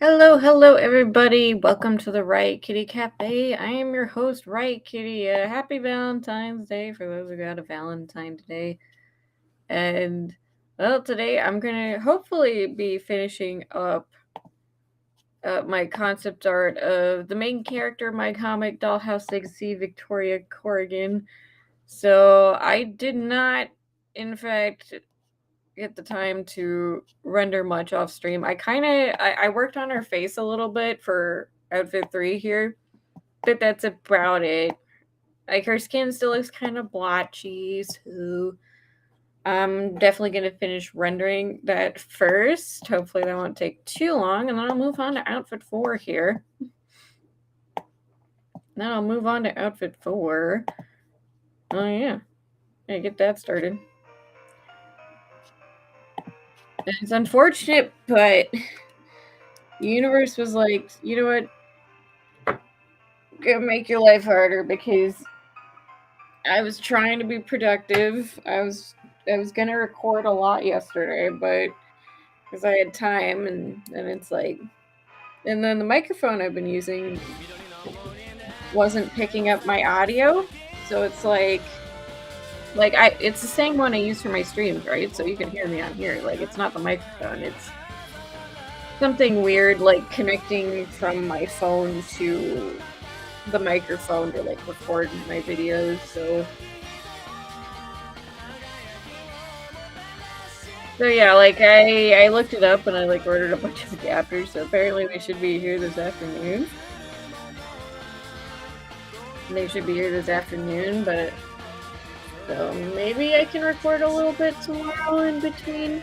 Hello, everybody. Welcome to the Riot Kitty Cafe. I am your host, Riot Kitty. Happy Valentine's Day for those who got a Valentine today. And, well, today I'm going to hopefully be finishing up my concept art of the main character of my comic, Dollhouse X.C, Victoria Corrigan. So I did not, in fact, get the time to render much off stream. I worked on her face a little bit for outfit 3 here, but that's about it. Like, her skin still looks kind of blotchy, so I'm definitely going to finish rendering that first. Hopefully that won't take too long, and then I'll move on to outfit 4 here. Then I'll move on to outfit 4. Oh yeah, get that started. It's unfortunate, but the universe was like, you know what? Gonna make your life harder because I was trying to be productive. I was gonna record a lot yesterday, but because I had time, and it's like, and then the microphone I've been using wasn't picking up my audio, so it's like it's the same one I use for my streams, right? So you can hear me on here. Like, it's not the microphone, it's something weird, like connecting from my phone to the microphone to like record my videos. So yeah, like I looked it up and I like ordered a bunch of adapters, so apparently they should be here this afternoon. But so maybe I can record a little bit tomorrow in between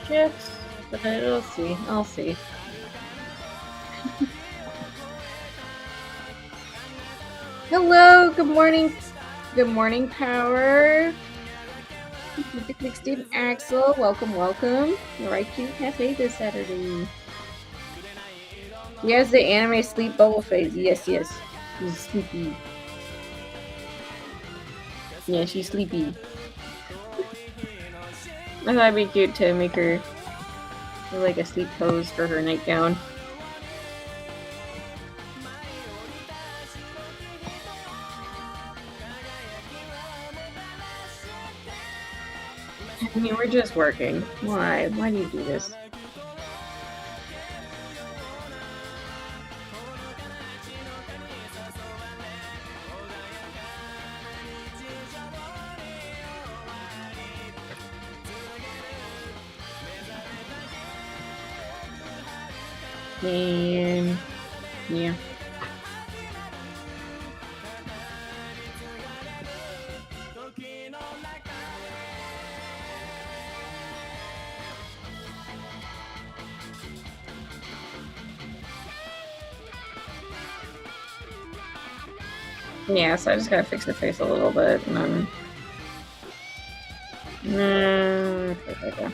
shifts, but I'll see. Hello, good morning, Power. Steve Axel, welcome. The Right Kitty Cafe this Saturday. He has the anime sleep bubble phase. Yes. He's sleepy. Yeah, she's sleepy. I thought it'd be cute to make her like a sleep pose for her nightgown. I mean, we're just working. Why? Why do you do this? And yeah. Yeah, so I just gotta fix the face a little bit, and then okay.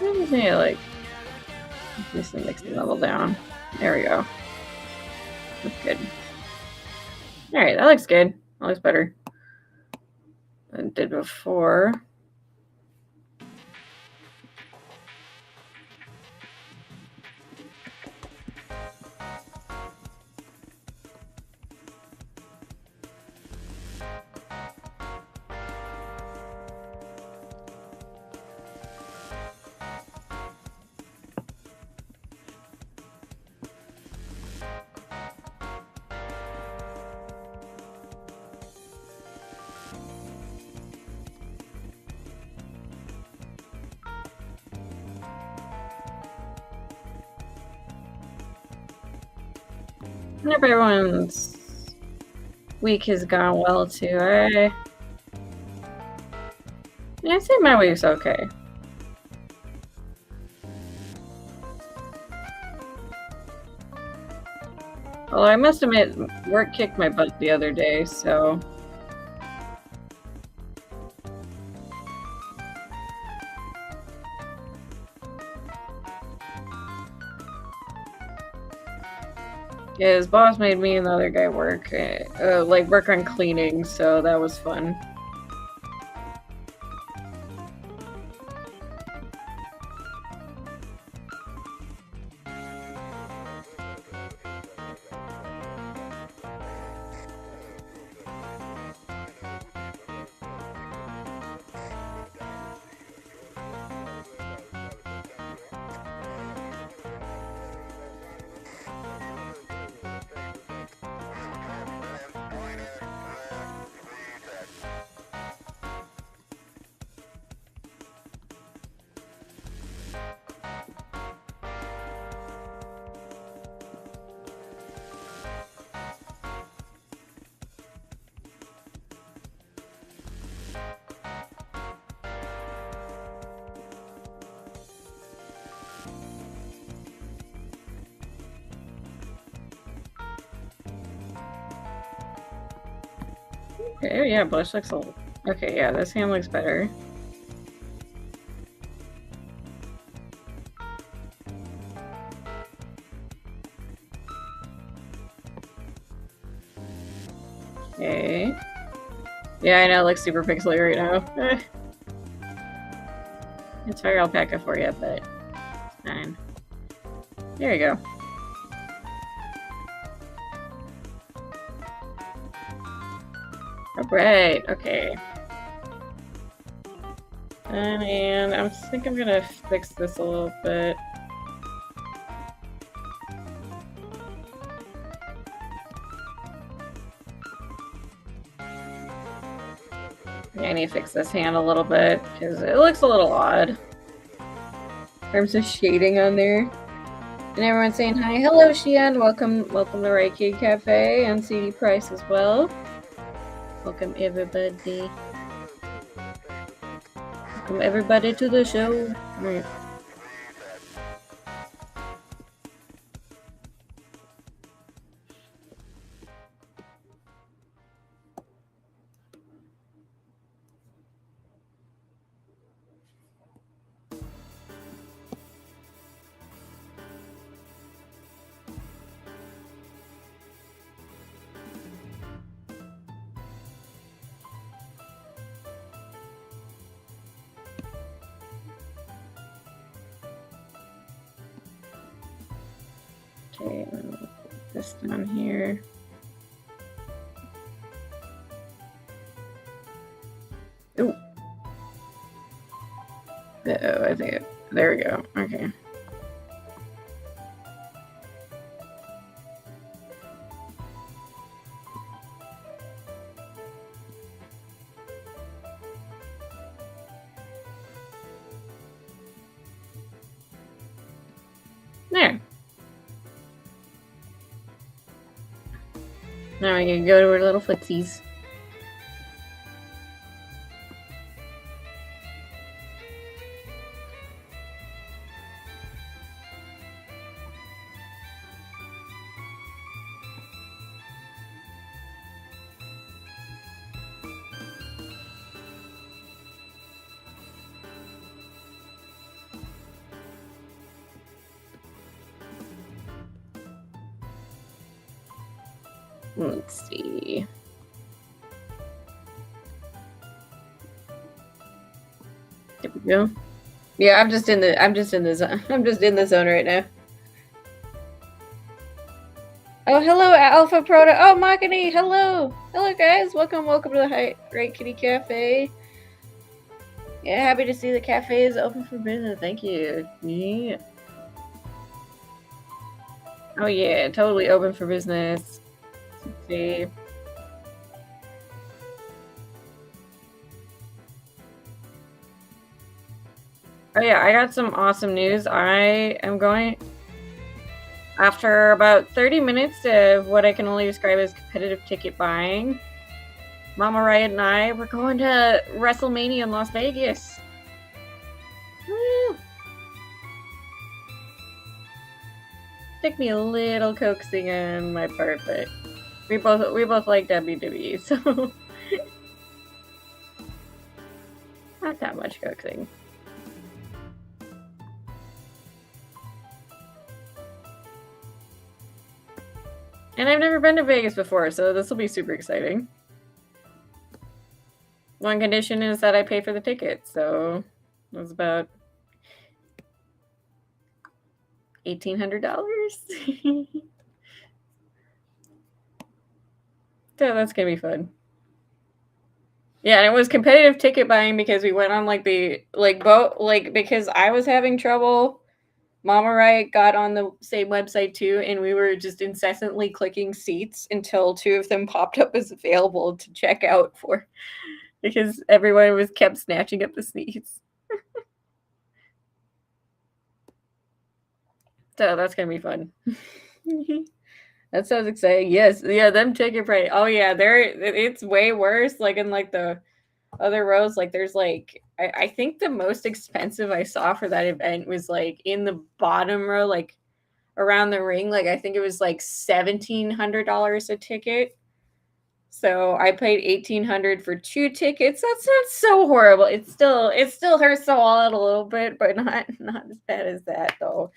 Let me like just the mixing level down. There we go. That's good. All right, that looks good. That looks better than it did before. I hope everyone's week has gone well too. I'd say my week's okay. Well, I must admit, work kicked my butt the other day, so... Yeah, his boss made me and the other guy work, work on cleaning, so that was fun. Okay, yeah, blush looks a little... Okay, yeah, this hand looks better. Okay. Yeah, I know, it looks super pixely right now. It's fire alpaca for you, but it's fine. There you go. Alright, okay. And I think I'm gonna fix this a little bit. I need to fix this hand a little bit because it looks a little odd in terms of shading on there. And everyone's saying hi. Hello, Shian. Welcome to Riot Kitty Cafe and CD Price as well. Welcome everybody. Welcome everybody to the show. Right. Okay, put this down here. Ooh. Uh-oh, I think there we go. Okay. There. Now we can go to our little footsies. Let's see. There we go. Yeah, I'm just in the zone right now. Oh, hello, Alpha Proto. Oh, Makani, hello. Hello, guys. Welcome to the Riot Kitty Cafe. Yeah, happy to see the cafe is open for business. Thank you. Yeah. Oh, yeah, totally open for business. Let's see. Oh, yeah, I got some awesome news. I am going... After about 30 minutes of what I can only describe as competitive ticket buying, Mama Riot and I were going to WrestleMania in Las Vegas. Woo! Took me a little coaxing on my part, but we both like WWE, so not that much coaxing. And I've never been to Vegas before, so this will be super exciting. One condition is that I pay for the ticket, so it was about $1,800. So that's gonna be fun. Yeah, and it was competitive ticket buying because we went on because I was having trouble. Mama Riot got on the same website too, and we were just incessantly clicking seats until 2 of them popped up as available to check out for, because everyone was kept snatching up the seats. So that's gonna be fun. That sounds exciting. Yes, yeah, them ticket price. Oh yeah, it's way worse. Like in like the other rows, like there's like I think the most expensive I saw for that event was like in the bottom row, like around the ring. Like I think it was like $1,700 a ticket. So I paid $1,800 for 2 tickets. That's not so horrible. It still hurts the wallet a little bit, but not as bad as that though.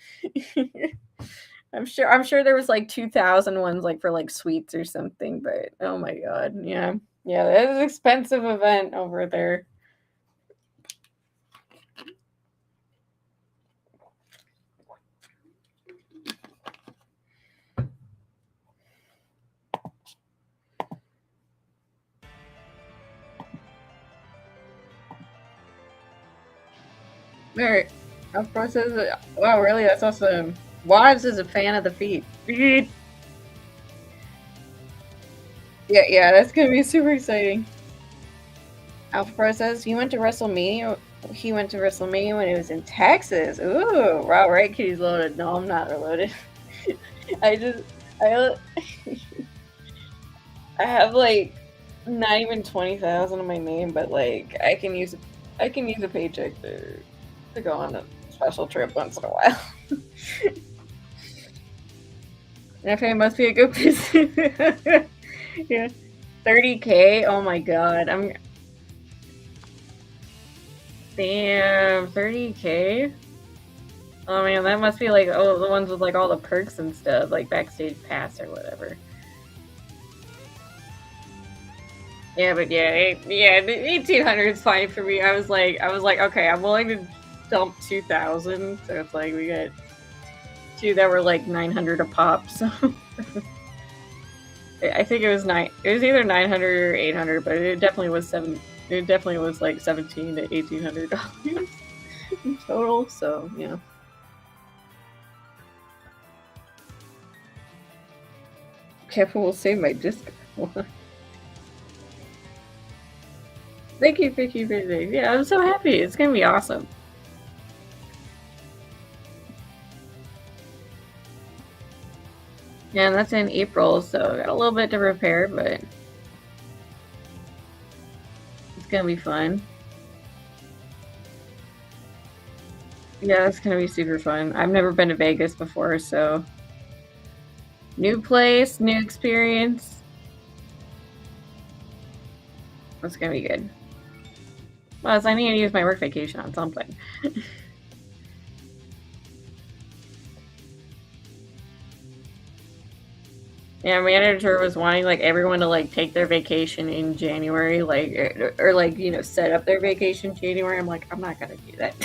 I'm sure there was like 2,000 ones like for like suites or something, but oh my god, yeah. Yeah, that is an expensive event over there. Alright. Of course, wow, really? That's awesome. Wads is a fan of the feet. Yeah, that's gonna be super exciting. Alpha says he went to WrestleMania. He went to WrestleMania when he was in Texas. Ooh, wow, right? Kitty's loaded. No, I'm not reloaded. I have like not even 20,000 in my name, but like I can use a paycheck to go on a special trip once in a while. Okay, must be a good business. Yeah, 30K. Oh my god, damn 30K. Oh man, that must be like the ones with like all the perks and stuff, like backstage pass or whatever. Yeah, but yeah, 1,800 is fine for me. I was like, okay, I'm willing to dump 2,000. So it's like we got 2 that were like 900 a pop. So I think it was either 900 or 800, but it definitely was like $1,700 to $1,800 in total. So yeah. Careful, will save my disc. Thank you, yeah, I'm so happy. It's gonna be awesome. Yeah, and that's in April, so got a little bit to prepare, but it's gonna be fun. Yeah, it's gonna be super fun. I've never been to Vegas before, so new place, new experience. It's gonna be good. Well, I need to use my work vacation on something. Yeah, manager was wanting like everyone to like take their vacation in January, like or like set up their vacation in January. I'm like, I'm not gonna do that.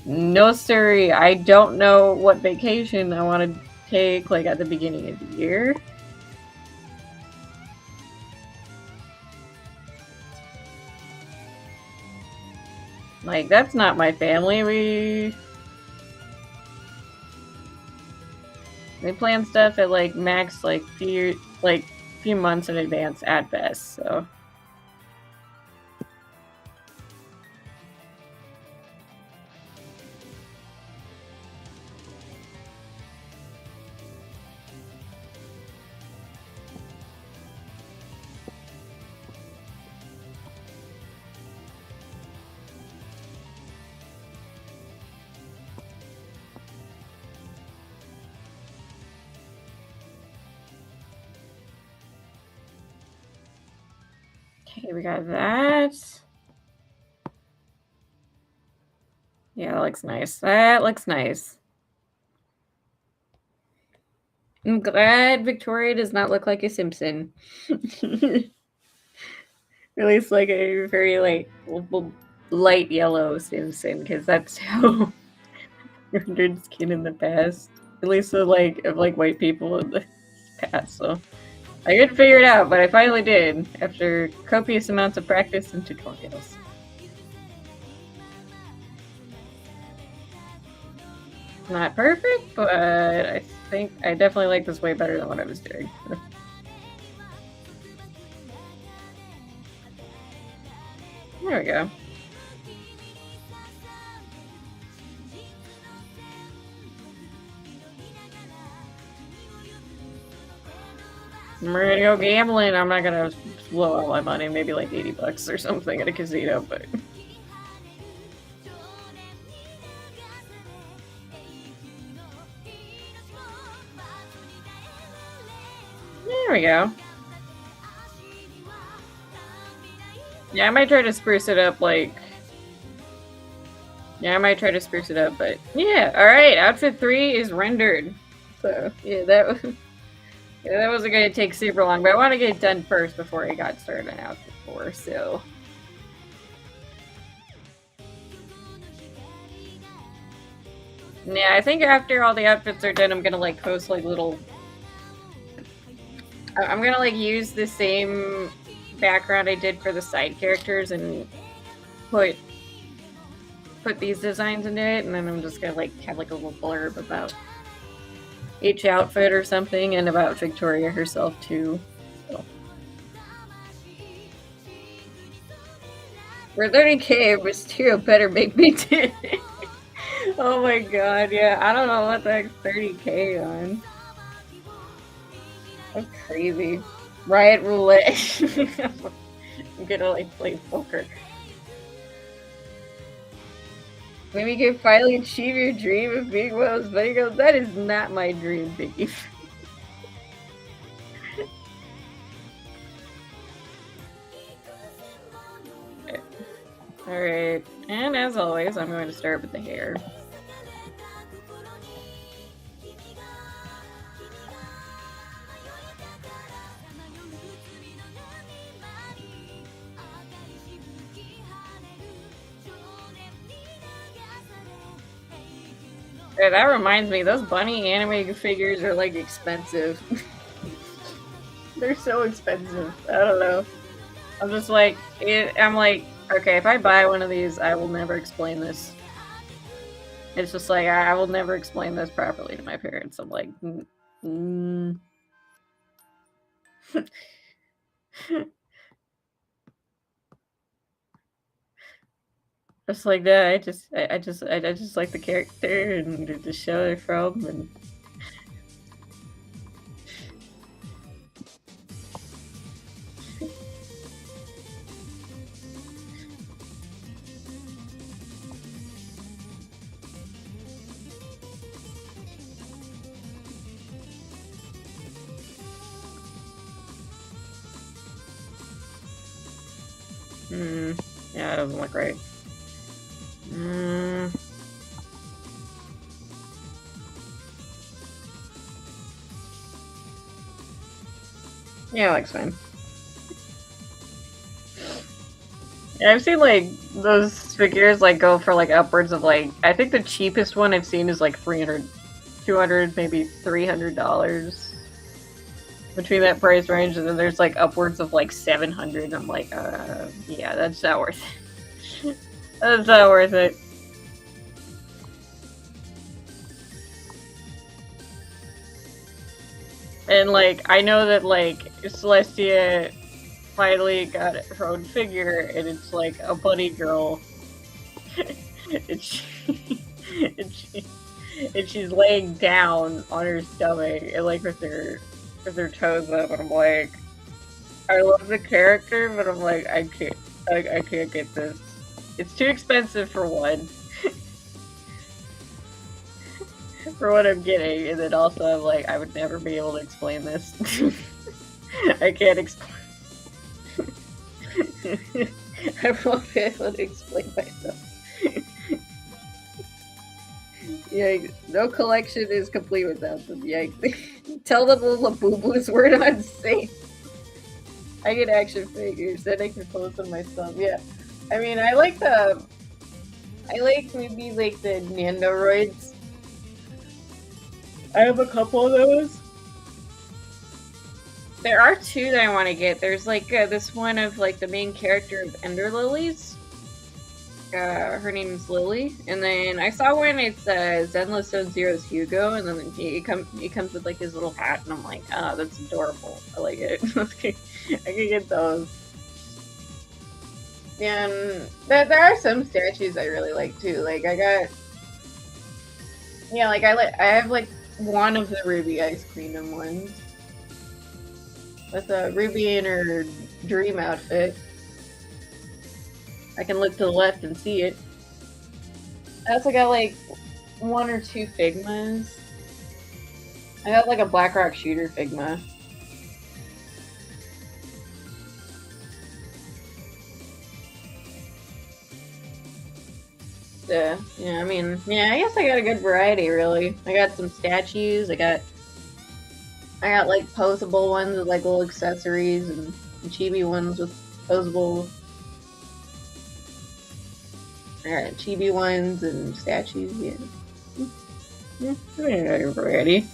No, sorry. I don't know what vacation I want to take like at the beginning of the year. Like that's not my family. We plan stuff at like max like few months in advance at best. So Okay, we got that. Yeah, that looks nice. That looks nice. I'm glad Victoria does not look like a Simpson. At least like a very light yellow Simpson, because that's how rendered skin in the past. At least of white people in the past. So I couldn't figure it out, but I finally did after copious amounts of practice and tutorials. Not perfect, but I think I definitely like this way better than what I was doing. There we go. We're gonna go gambling. I'm not gonna blow all my money, maybe like $80 or something at a casino, but. There we go. Yeah, I might try to spruce it up, Yeah, I might try to spruce it up, but yeah. Alright, outfit 3 is rendered. So, yeah, that wasn't going to take super long, but I want to get it done first before I got started on outfit 4, so. Yeah, I think after all the outfits are done, I'm going to, post, little... I'm going to, use the same background I did for the side characters and put these designs into it, and then I'm just gonna have a little blurb about each outfit or something, and about Victoria herself too. So. For 30K, it was too better make me do it. Oh my god, yeah, I don't know what the heck's 30K on. That's crazy. Riot Roulette. I'm gonna play poker. When you can finally achieve your dream of being one of those bunny girls, that is not my dream, Vicky. Alright, and as always, I'm going to start with the hair. Yeah, that reminds me, those bunny anime figures are expensive. They're so expensive. I don't know. I'm just I'm okay, if I buy one of these, I will never explain this. It's just I will never explain this properly to my parents. I'm like, just like that. I just like the character and the show they're from, and yeah, it doesn't look right. Yeah, it looks fine. Yeah, I've seen those figures go for upwards of I think the cheapest one I've seen is $300, $200, maybe $300 between that price range, and then there's upwards of $700. I'm yeah, that's not worth it. That's not worth it. And I know that Celestia finally got her own figure, and it's a bunny girl. and she's laying down on her stomach and with her toes up, and I'm I love the character, but I'm I can't get this. It's too expensive for one. For what I'm getting, and then also I'm I would never be able to explain this. I can't explain. I won't be able to explain myself. Yeah, no collection is complete without them. Yeah, tell the little boo-boos we're not safe. I get action figures, then I can post them myself. Yeah, I mean, I like maybe like the Nandoroids. I have a couple of those. There are two that I want to get. There's like this one of like the main character of Ender Lilies. Her name's Lily, and then I saw one. It's Zenless Zone Zero's Hugo, and then he comes with like his little hat, and I'm like, oh, that's adorable. I like it. I can get those. And there are some statues I really like too. Like I have like one of the Ruby Ice Queendom ones with a Ruby in her dream outfit. I can look to the left and see it. I also got like one or two Figmas. I got like a Blackrock Shooter Figma. Yeah, I mean, yeah, I guess I got a good variety, really. I got some statues, I got like posable ones with like little accessories, and chibi ones with posable. Alright, chibi ones and statues, yeah. Yeah, I got a variety.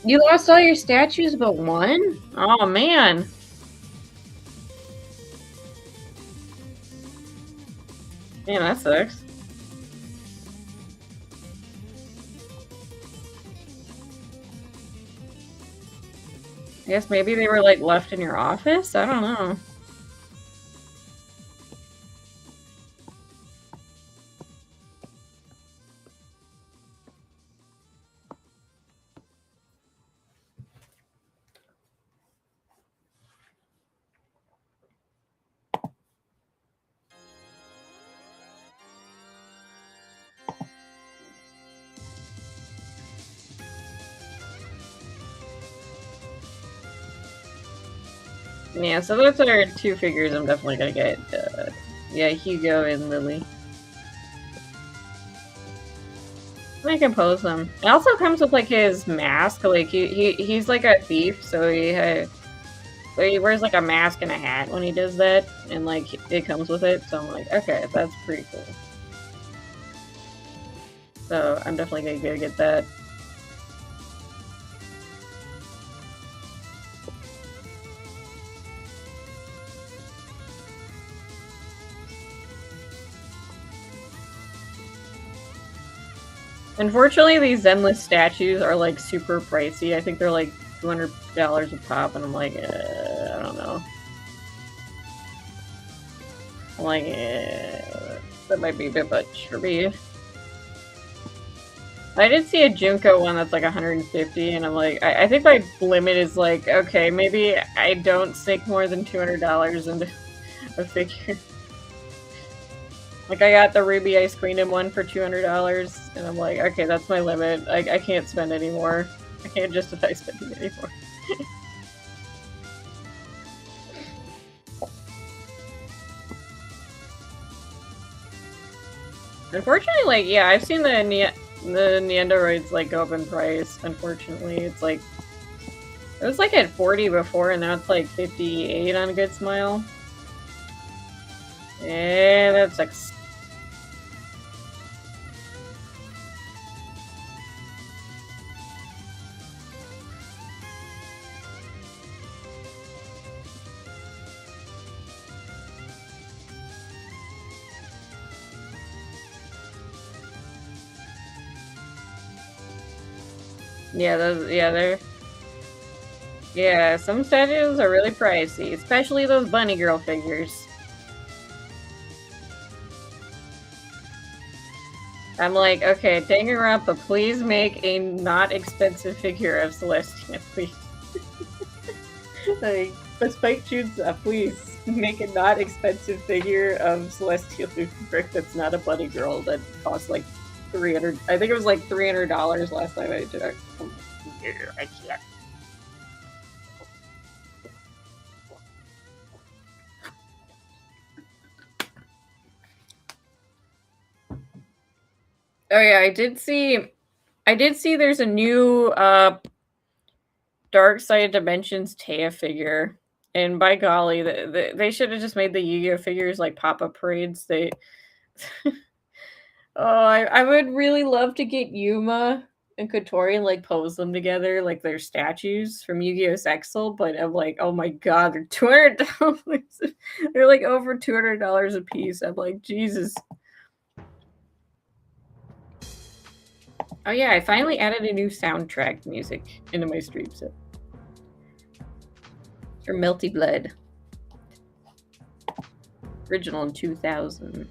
You lost all your statues but one? Oh, man. Man, that sucks. I guess maybe they were, like, left in your office? I don't know. Yeah, so those are two figures I'm definitely gonna get. Yeah, Hugo and Lily. I can pose them. It also comes with like his mask. Like he's like a thief, so he wears like a mask and a hat when he does that, and like it comes with it. So I'm like, okay, that's pretty cool. So I'm definitely gonna get that. Unfortunately, these Zenless statues are like super pricey. I think they're like $200 a pop, and I'm like, I don't know. I'm like, that might be a bit much for me. I did see a Junko one that's like 150, and I'm like, I think my limit is like, okay, maybe I don't sink more than $200 into a figure. Like, I got the Ruby Ice Queendom one for $200, and I'm like, okay, that's my limit. I can't spend any more. I can't justify spending any more. Unfortunately, like, yeah, I've seen the Neandroids, like, go up in price. Unfortunately, it's like, it was like at 40 before, and now it's like 58 on a good smile. Yeah, that sucks. Yeah, yeah, some statues are really pricey, especially those bunny girl figures. I'm like, okay, Danganronpa, please make a not expensive figure of Celestia, please. Like, the Spike Junza, please make a not expensive figure of Celestial Lubric that's not a bunny girl that costs like $300. I think it was like $300 last time I checked. I can't. Oh yeah, I did see there's a new Dark Side Dimensions Taya figure. And by golly, they should have just made the Yu-Gi-Oh figures like pop-up parades. They Oh, I would really love to get Yuma and Kotori and like pose them together like they're statues from Yu-Gi-Oh! X.C, but I'm like, oh my god, they're $200. They're like over $200 a piece. I'm like, Jesus. Oh yeah, I finally added a new soundtrack music into my stream set. For Melty Blood. Original in 2000.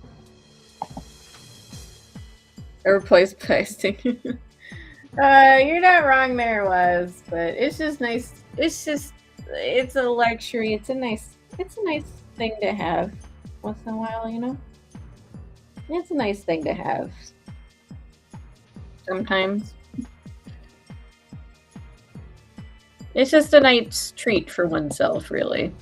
I replaced plastic. You're not wrong there, was, but it's just nice. It's a luxury. It's a nice thing to have once in a while, you know? It's a nice thing to have. Sometimes. It's just a nice treat for oneself, really.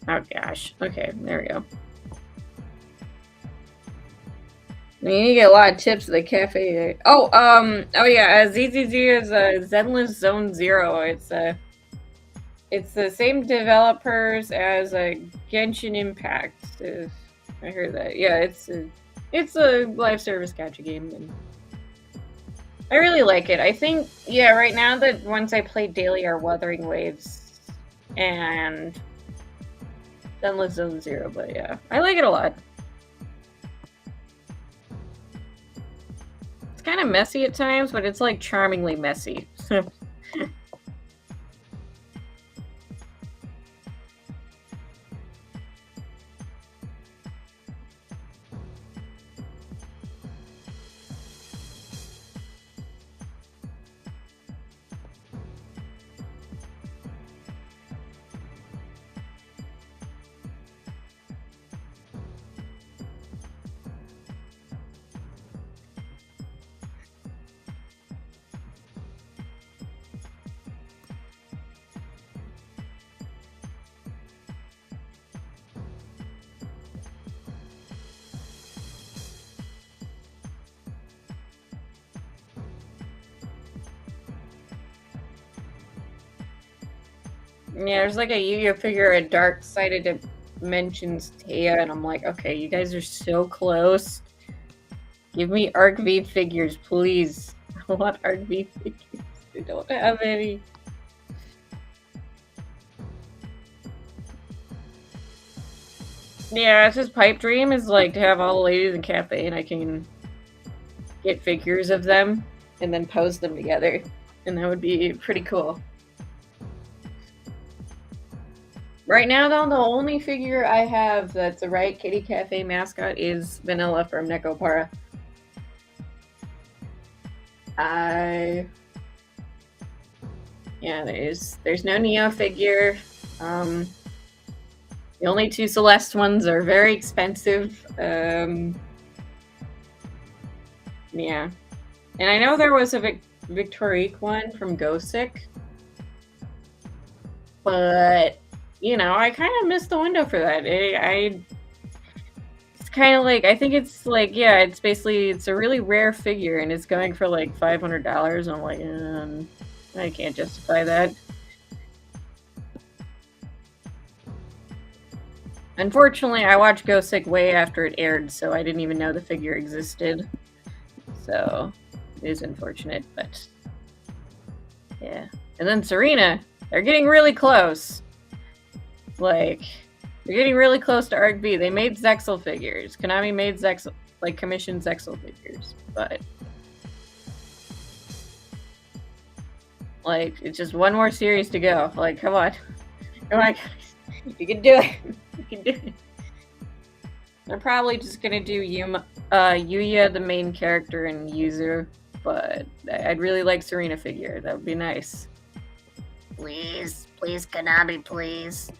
Oh gosh. Okay, there we go. I mean, you get a lot of tips at the cafe. Oh yeah, ZZZ is Zenless Zone Zero. It's the same developers as Genshin Impact. If I heard that. Yeah, it's a live service gacha game, and I really like it. I think, yeah, right now the ones I play daily are Wuthering Waves and Zenless Zone Zero, but yeah, I like it a lot. It's kind of messy at times, but it's like charmingly messy. Yeah, there's like a Yu-Gi-Oh figure, a Dark Sided Dimensions Taya, and I'm like, okay, you guys are so close. Give me Arc V figures, please. I want Arc V figures. I don't have any. Yeah, it's just pipe dream is like to have all the ladies in cafe and I can get figures of them and then pose them together. And that would be pretty cool. Right now, though, the only figure I have that's a Riot Kitty Cafe mascot is Vanilla from Nekopara. Yeah, there's no Neo figure. The only two Celeste ones are very expensive. Yeah. And I know there was a Victorique one from Gosick. But, you know, I kind of missed the window for that. It's kind of like, I think it's like, yeah, it's basically, it's a really rare figure and it's going for like $500. I'm like, I can't justify that. Unfortunately, I watched Gosick way after it aired, so I didn't even know the figure existed. So, it is unfortunate, but yeah. And then Serena, they're getting really close. Like, they're getting really close to Arc V. They made Zexal figures. Konami made Zexal, like, commissioned Zexal figures, but like, it's just one more series to go. Like, come on. Come on, guys. You can do it. You can do it. They're probably just gonna do Yuya, the main character, and Yuzu, but I'd really like Serena figure. That would be nice. Please, Konami, please.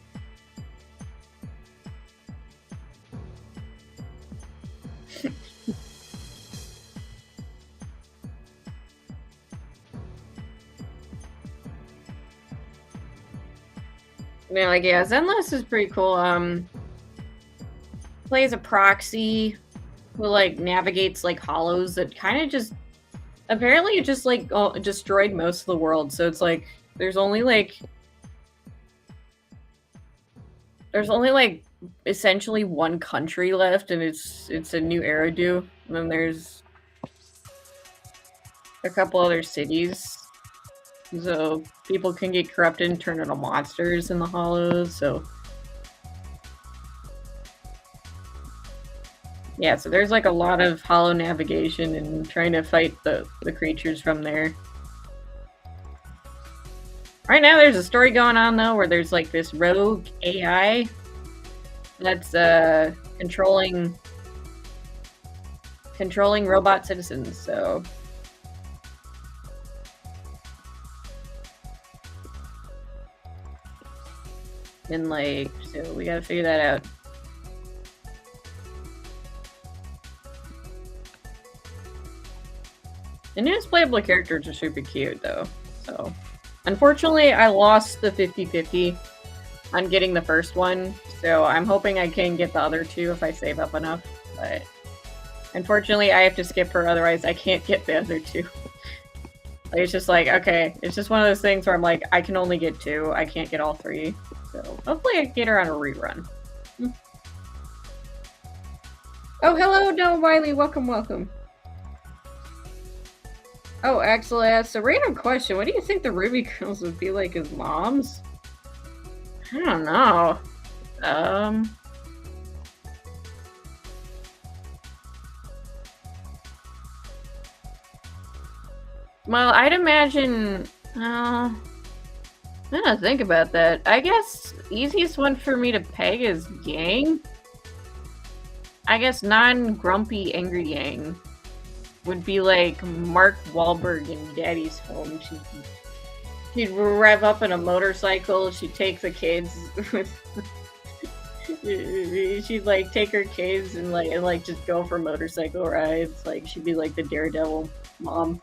Yeah, like, yeah, Zenless is pretty cool. Plays a proxy who, like, navigates, like, hollows that kind of just... Apparently it just, like, destroyed most of the world, so it's like, there's only, like, essentially one country left, and it's a new Eridu, and then there's a couple other cities. So people can get corrupted and turn into monsters in the hollows, so... Yeah, so there's like a lot of hollow navigation and trying to fight the creatures from there. Right now there's a story going on though where there's like this rogue AI that's controlling robot citizens, so... And like, so we gotta figure that out. The newest playable characters are super cute though, so... Unfortunately, I lost the 50-50 on getting the first one, so I'm hoping I can get the other two if I save up enough, but... Unfortunately, I have to skip her, otherwise I can't get the other two. It's just like, okay, it's just one of those things where I'm like, I can only get two, I can't get all three. So hopefully I can get her on a rerun. Oh, hello, no, Wiley, welcome, welcome. Oh, Axel asked a random question. What do you think the Ruby girls would be like as moms? I don't know. Well, I'd imagine... I don't think about that. I guess easiest one for me to peg is Yang. I guess non-grumpy angry Yang would be like Mark Wahlberg in Daddy's Home. She'd rev up in a motorcycle. She'd take the kids with... She'd like take her kids and like just go for motorcycle rides. Like she'd be like the daredevil mom.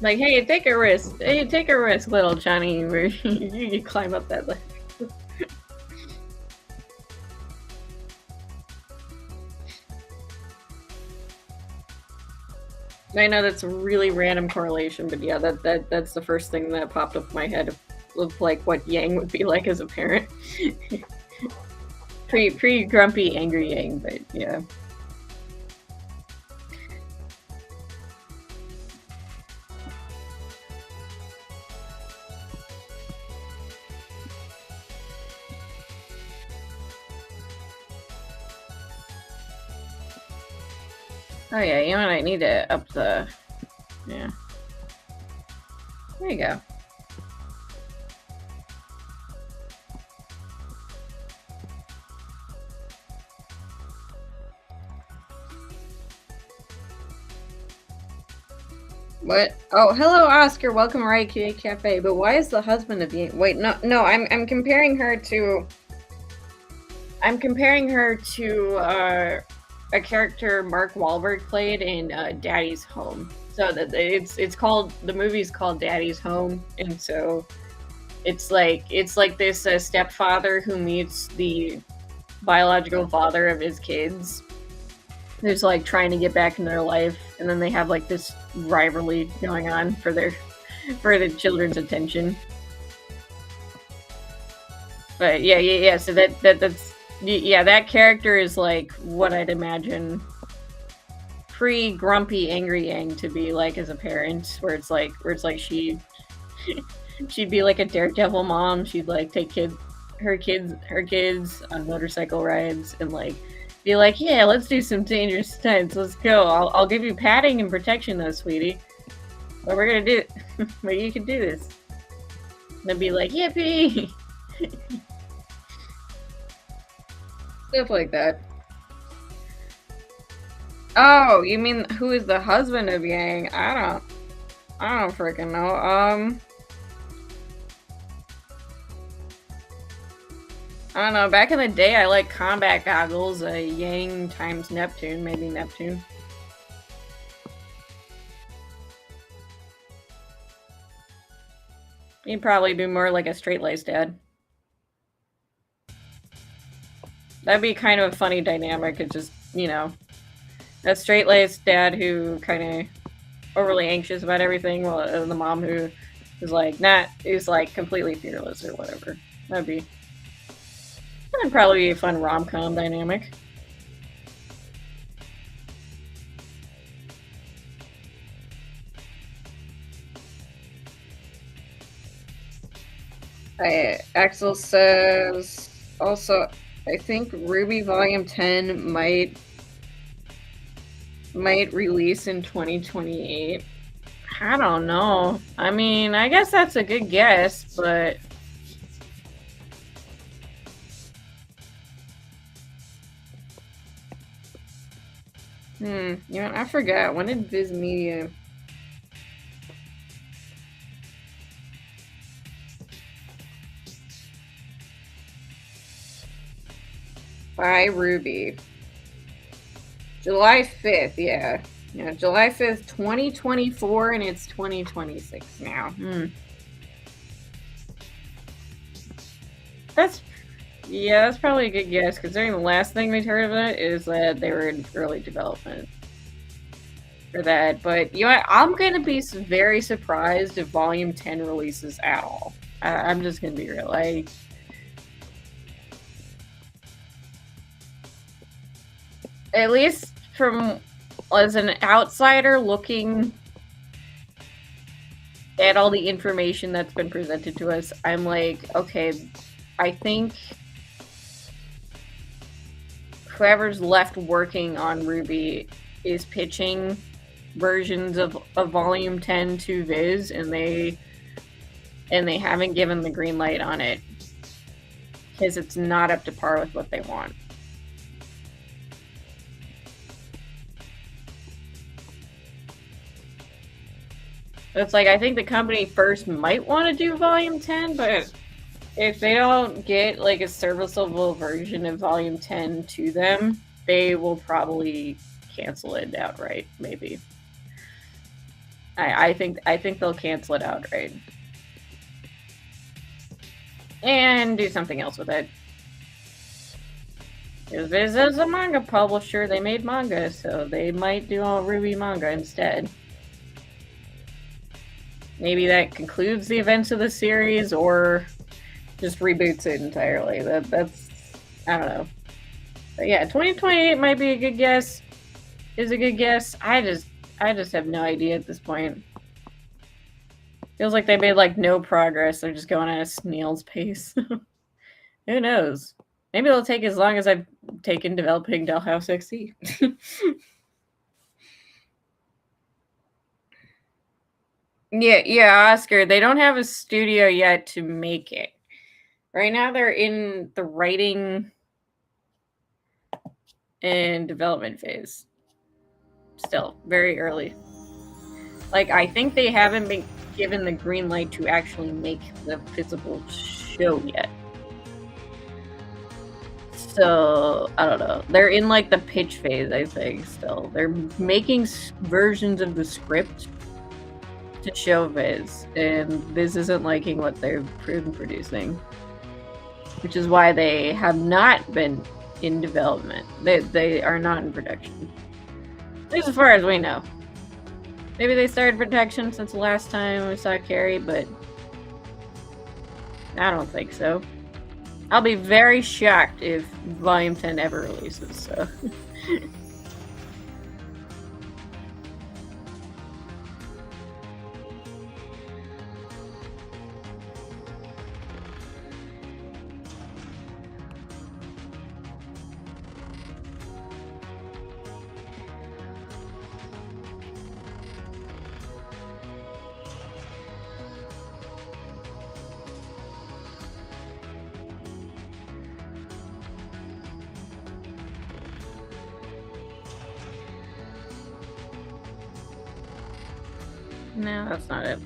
Like, hey, take a risk. Hey, take a risk, little Johnny. Where you can climb up that ledge. I know that's a really random correlation, but yeah, that's the first thing that popped up in my head of like what Yang would be like as a parent. Pretty grumpy, angry Yang, but yeah. Oh yeah, you know what, I need to up the... Yeah. There you go. What? Oh, hello Oscar, welcome to Riot Kitty Cafe, but why is the husband of Yang... Wait, no, I'm comparing her to... I'm comparing her to, a character Mark Wahlberg played in Daddy's Home. So that it's called, the movie's called Daddy's Home, and so it's like this stepfather who meets the biological father of his kids, who's like trying to get back into their life, and then they have like this rivalry going on for the children's attention. But yeah. So that's. Yeah, that character is like what I'd imagine pre-grumpy angry Yang to be like as a parent, where it's like she'd be like a daredevil mom. She'd like take her kids on motorcycle rides and like be like, yeah, let's do some dangerous stunts. Let's go. I'll give you padding and protection though, sweetie. But we're gonna do it. But you can do this. And then be like, yippee. Stuff like that. Oh, you mean who is the husband of Yang? I don't freaking know. I don't know, back in the day I like combat goggles, Yang times Neptune, maybe Neptune. He'd probably be more like a straight-laced dad. That'd be kind of a funny dynamic. It's just, you know, a straight-laced dad who kind of overly anxious about everything, while the mom who is like is like completely fearless or whatever. That'd probably be a fun rom-com dynamic. Axel says also, I think Ruby Volume 10 might release in 2028. I don't know. I mean, I guess that's a good guess, but you know, I forgot. When did Viz Media? By Ruby. July 5th, yeah. Yeah, July 5th, 2024, and it's 2026 now. That's probably a good guess, considering the last thing we'd heard of it is that they were in early development for that. But, you know what? I'm going to be very surprised if Volume 10 releases at all. I'm just going to be real. At least from as an outsider looking at all the information that's been presented to us, I'm like, okay, I think whoever's left working on Ruby is pitching versions of Volume 10 to Viz, and they haven't given the green light on it because it's not up to par with what they want. It's like, I think the company first might want to do Volume 10, but if they don't get like a serviceable version of Volume 10 to them, they will probably cancel it outright, maybe. I think they'll cancel it outright. And do something else with it. Because Viz is a manga publisher, they made manga, so they might do all Ruby manga instead. Maybe that concludes the events of the series, or just reboots it entirely. That's I don't know. But yeah, 2028 might be a good guess. Is a good guess. I just have no idea at this point. Feels like they made like no progress. They're just going at a snail's pace. Who knows? Maybe it'll take as long as I've taken developing Dollhouse X.C. Yeah, Oscar. They don't have a studio yet to make it. Right now, they're in the writing and development phase. Still, very early. Like, I think they haven't been given the green light to actually make the physical show yet. So, I don't know. They're in, like, the pitch phase, I think, still. They're making versions of the script to show Viz, and Viz isn't liking what they've been producing, which is why they have not been in development. They are not in production, at least as far as we know. Maybe they started production since the last time we saw Carrie, but I don't think so. I'll be very shocked if Volume 10 ever releases, so. No, that's not it.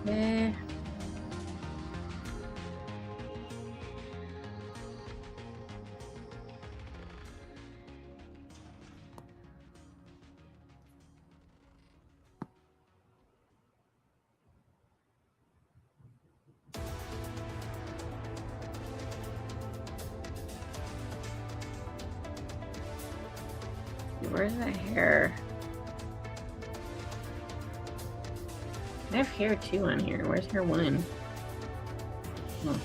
Okay. Where's the hair? I have hair 2 on here. Where's hair 1? Oh.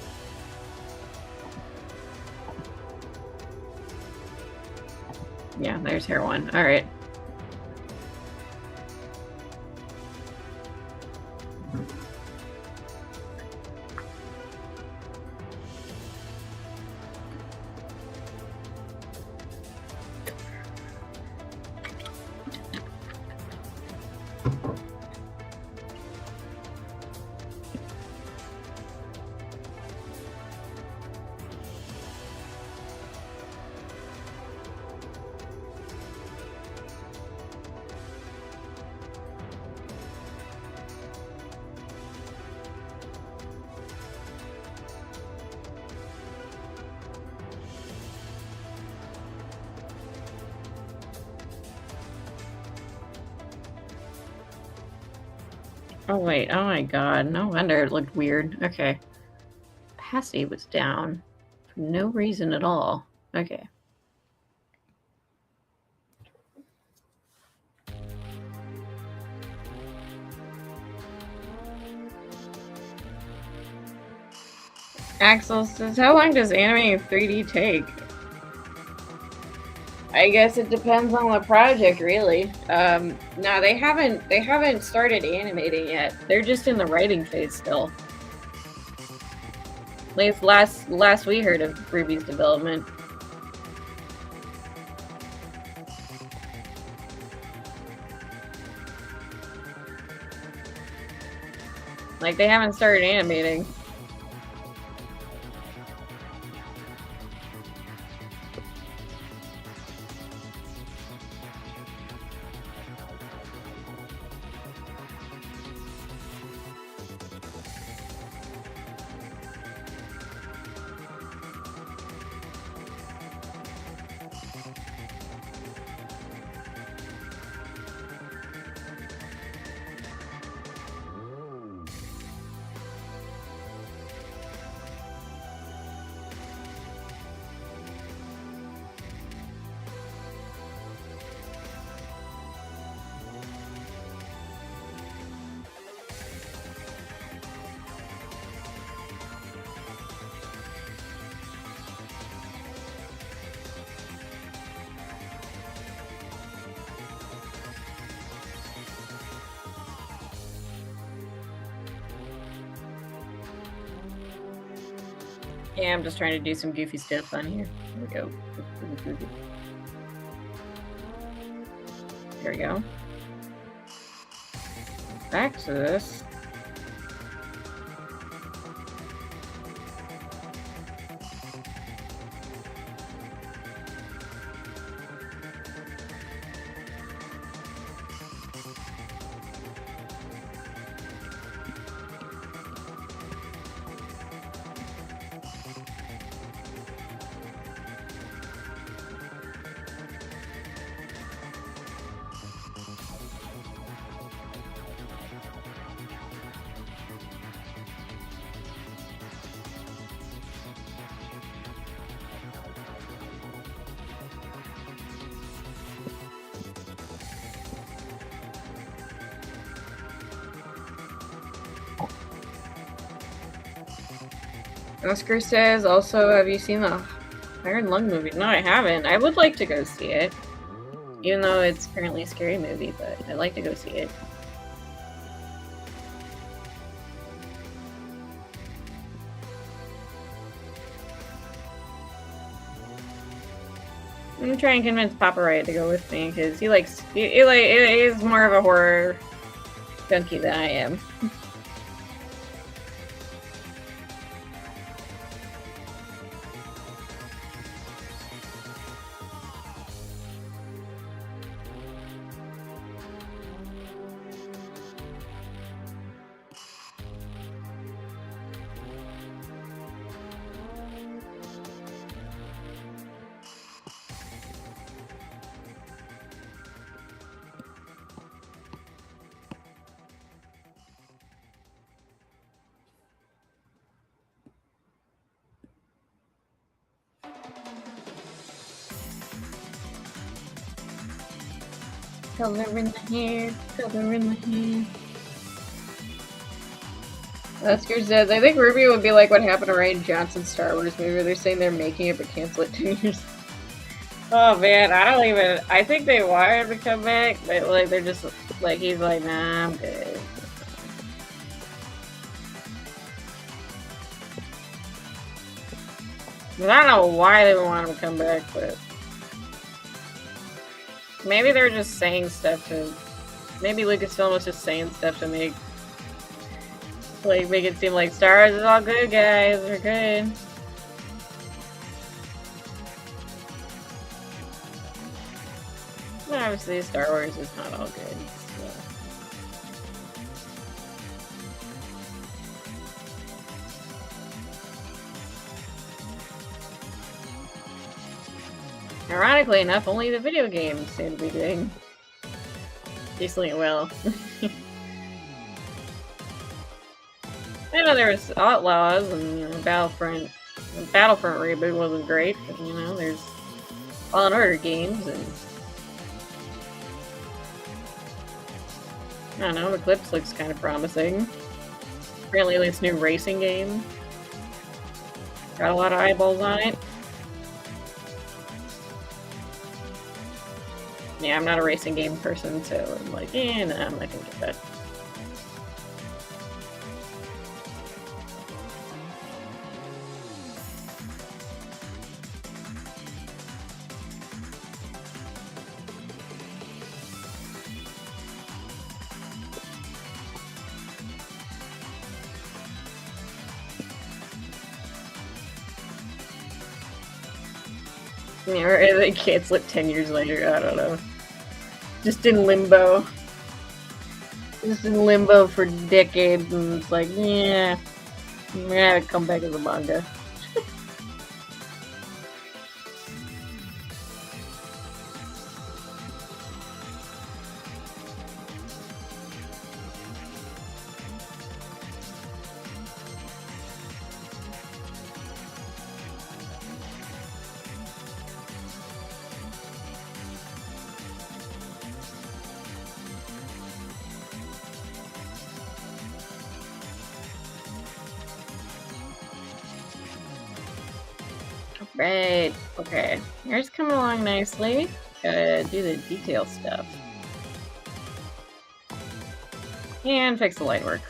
Yeah, there's hair 1. Alright. Oh wait, oh my god, no wonder it looked weird. Okay. Opacity was down for no reason at all. Okay. Axel says, how long does animating 3D take? I guess it depends on the project, really. No, they haven't started animating yet. They're just in the writing phase still. At least last we heard of Ruby's development. Like, they haven't started animating. Yeah, I'm just trying to do some goofy stuff on here. Here we go. There we go. Back to this. Oscar says, also, have you seen the Iron Lung movie? No, I haven't. I would like to go see it. Even though it's currently a scary movie, but I'd like to go see it. I'm gonna try and convince Papa Riot to go with me, because he is more of a horror junkie than I am. Color in the hair, color in the hair. Oscar says, I think Ruby would be like what happened to Rian Johnson's Star Wars movie where they're saying they're making it but cancel it 2 years. Oh man, I think they want him to come back, but like they're just like, he's like, nah, I'm good. But I don't know why they would want him to come back, but maybe they're just saying stuff to, maybe Lucasfilm was just saying stuff to make it seem like Star Wars is all good, guys, we're good. But obviously, Star Wars is not all good. So. Ironically enough, only the video games seem to be doing decently well. I know there was Outlaws and, you know, Battlefront. The Battlefront reboot wasn't great, but, you know, there's Fallen Order games and I don't know, Eclipse looks kind of promising. Apparently this new racing game got a lot of eyeballs on it. Yeah, I'm not a racing game person, so I'm like, nah, I'm not gonna get that. Yeah, or they cancel it 10 years later, I don't know. Just in limbo. Just in limbo for decades, and it's like, yeah, I'm gonna have to come back as a manga. Right, okay. Yours coming along nicely. Gotta do the detail stuff. And fix the light work.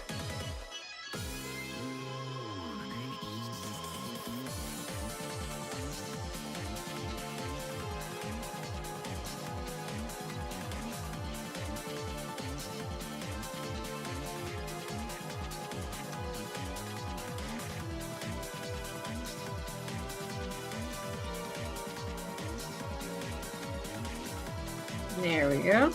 There we go.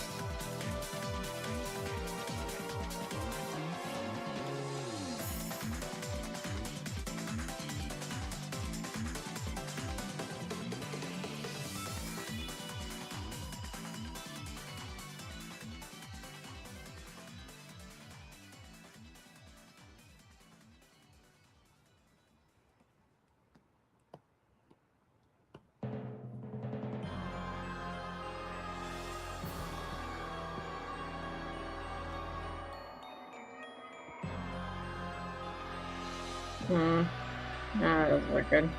No, that doesn't look good.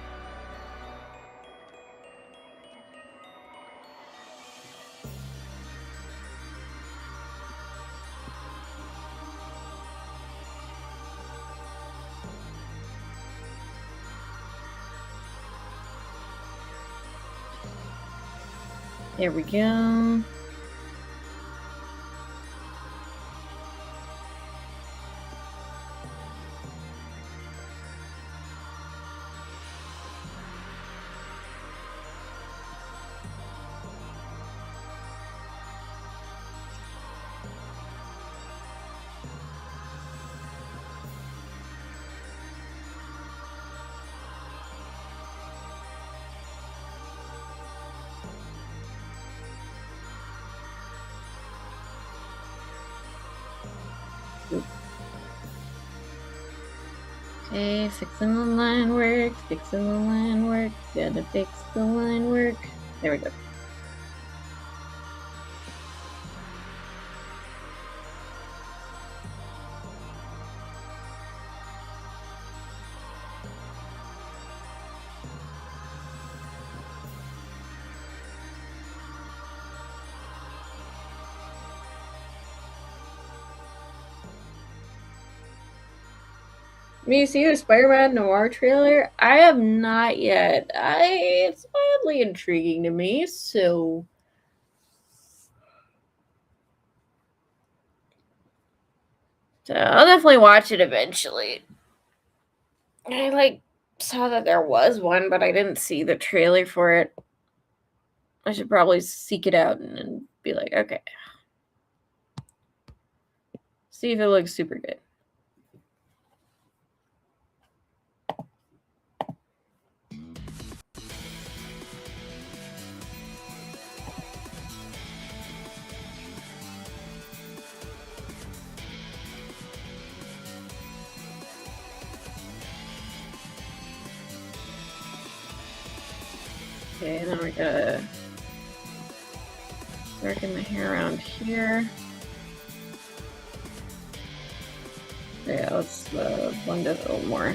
There we go. Okay, fixing the line work, fixing the line work, gotta fix the line work. There we go. You see the Spider-Man Noir trailer? I have not yet. It's mildly intriguing to me, so I'll definitely watch it eventually. I saw that there was one, but I didn't see the trailer for it. I should probably seek it out and be like, okay. See if it looks super good. Okay, then we gotta darken the hair around here. Yeah, let's blend it a little more.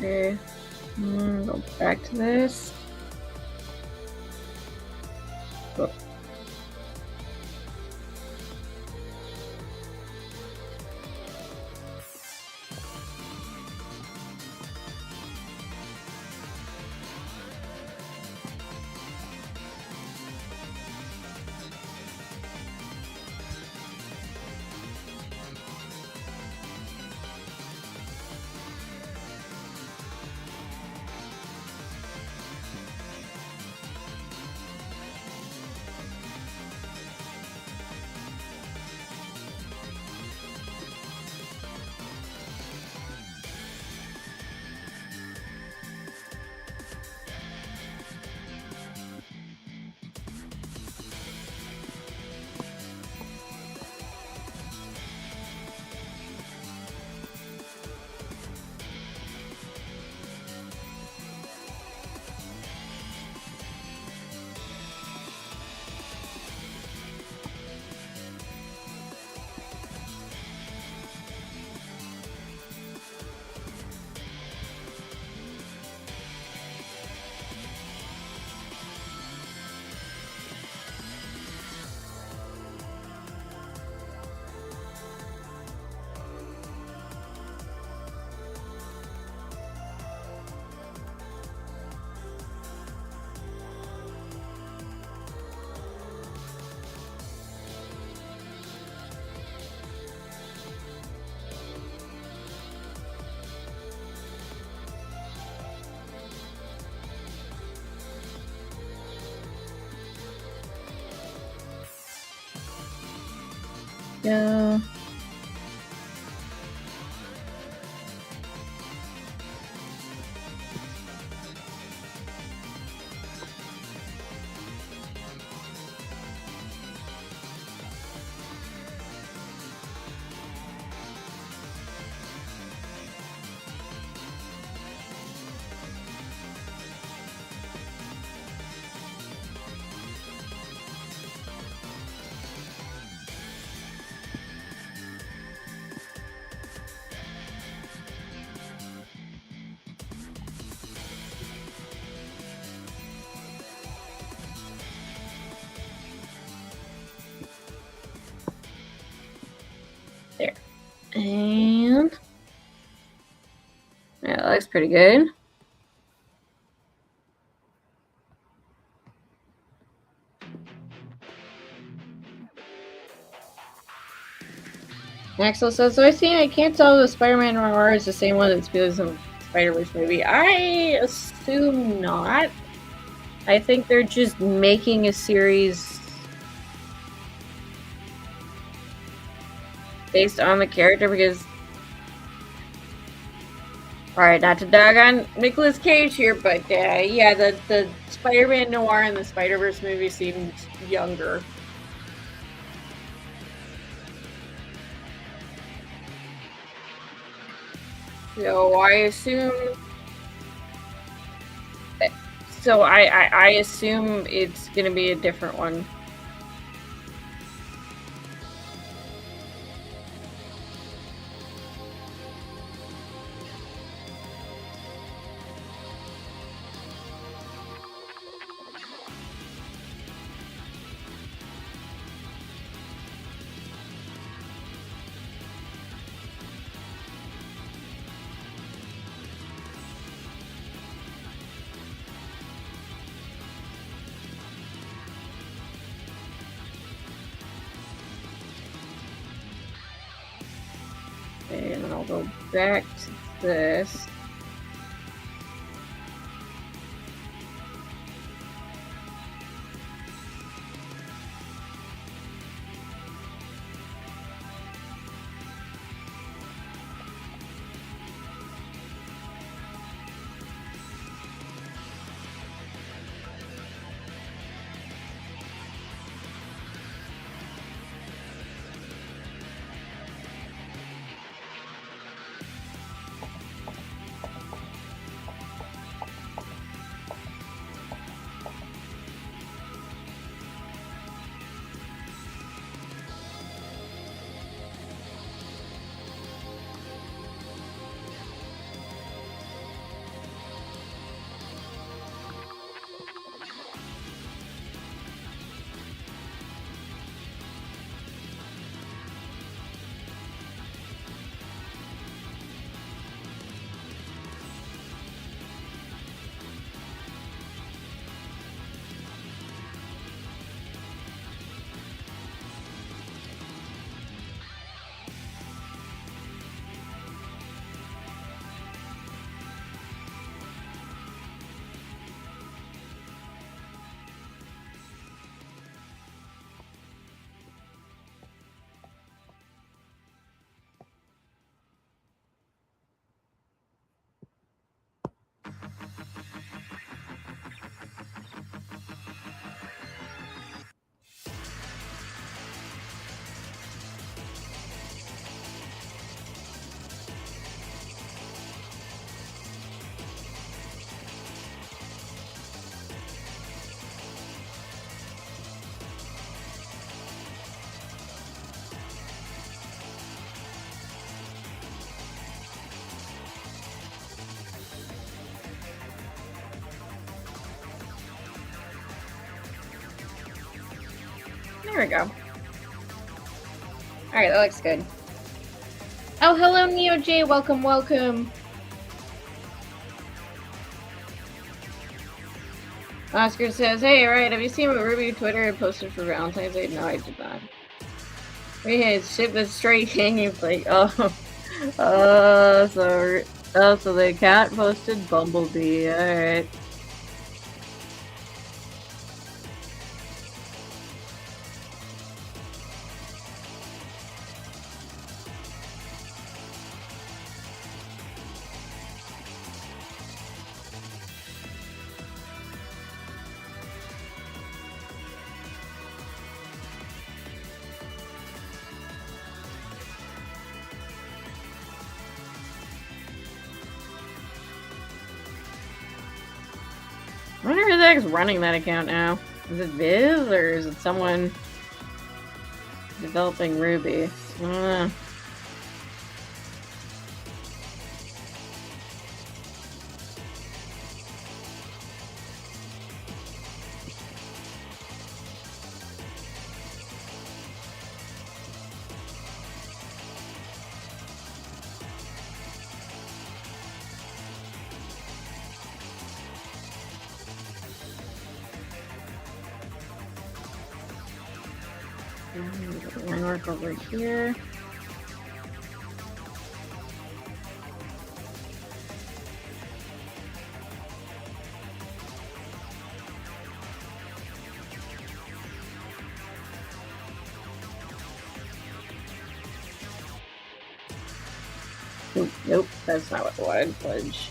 Okay, go back to this. Oh. Yeah. There. And yeah, that looks pretty good. Axel says, so I can't tell if the Spider-Man Noir is the same one that's because of the Spider-Verse movie. I assume not. I think they're just making a series based on the character because... Alright, not to dog on Nicolas Cage here, but yeah, the Spider-Man Noir and the Spider-Verse movie seemed younger. So I assume... So I assume it's going to be a different one. And then I'll go back to this. There we go. Alright, that looks good. Oh, hello, Neo J. Welcome, welcome. Oscar says, hey, right, have you seen what Ruby Twitter posted for Valentine's Day? No, I did not. We had ship is straight hanging like, so the cat posted Bumblebee, alright. I wonder who the heck's running that account now. Is it Viz, or is it someone developing Ruby? I don't know. Work over here. Nope, that's not what I wanted. Fudge.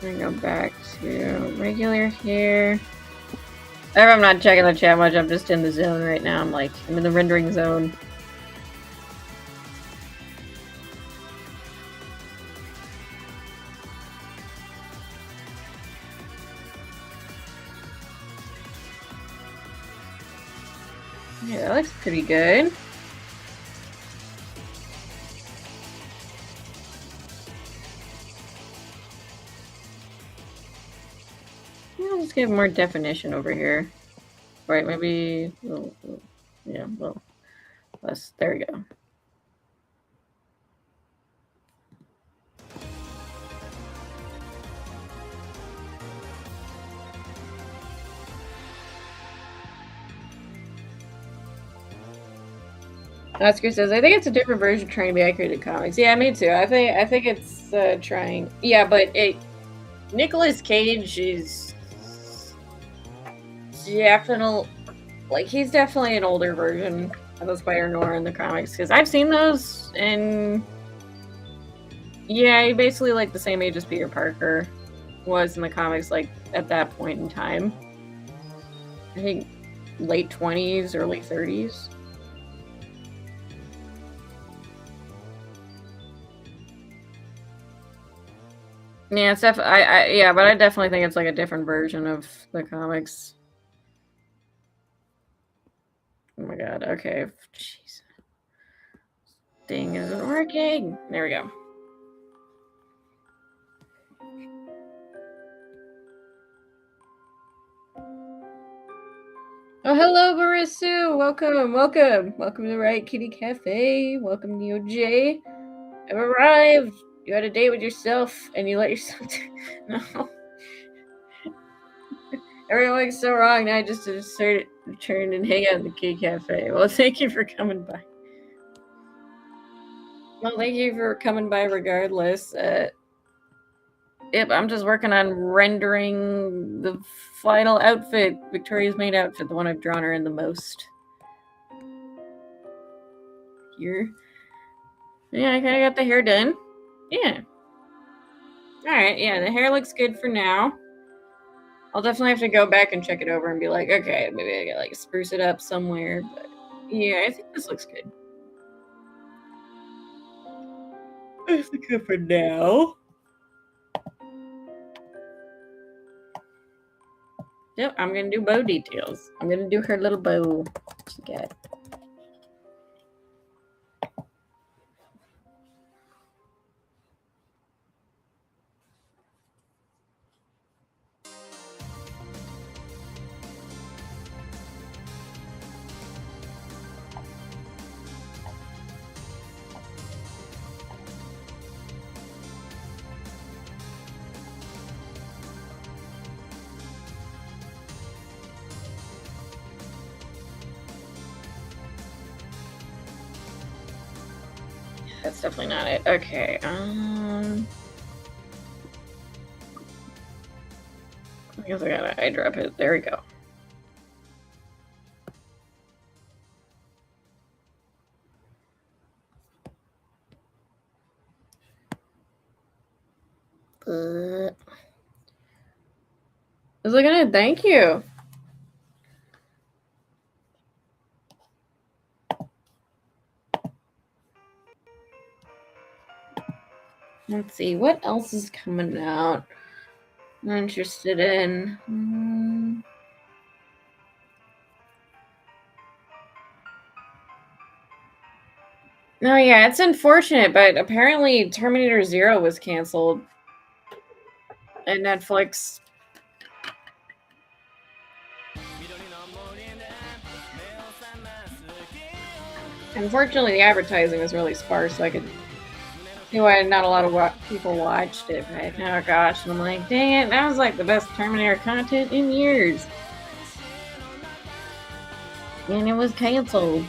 I'm gonna go back to regular here. I'm not checking the chat much, I'm just in the zone right now. I'm in the rendering zone. Yeah, that looks pretty good. I'll just get more definition over here. Right, maybe. Yeah, well, less. There we go. Oscar says, "I think it's a different version trying to be accurate to comics." Yeah, me too. I think it's trying. Yeah, but Nicolas Cage is definitely he's definitely an older version of the Spider-Noir in the comics because I've seen those, and yeah, he basically like the same age as Peter Parker was in the comics, like at that point in time. I think late 20s, early 30s. Yeah, it's yeah, but I definitely think it's like a different version of the comics. Oh my god, okay. Jeez. Thing isn't working. There we go. Oh, hello, Merisu. Welcome to the Riot Kitty Cafe. Welcome, NeoJ. I've arrived. You had a date with yourself, and you let yourself. No. Everything's so wrong. Now I just started return and hang out in the Kitty Cafe. Well, thank you for coming by. Well, thank you for coming by regardless. Yep, I'm just working on rendering the final outfit, Victoria's main outfit, the one I've drawn her in the most. Here. Yeah, I kind of got the hair done. Yeah. Alright, yeah, the hair looks good for now. I'll definitely have to go back and check it over and be like, okay, maybe I gotta like spruce it up somewhere. But yeah, I think this looks good. That's good for now. Yep, I'm gonna do bow details. I'm gonna do her little bow she got. That's definitely not it. Okay. I guess I gotta eyedrop it. There we go. I was looking at it. Thank you. Let's see what else is coming out. I'm interested in. No, yeah, it's unfortunate, but apparently Terminator Zero was canceled, and Netflix. Unfortunately, the advertising was really sparse, so I could see why not a lot of people watched it. But oh gosh, and I'm like, dang it, that was like the best Terminator content in years, and it was canceled.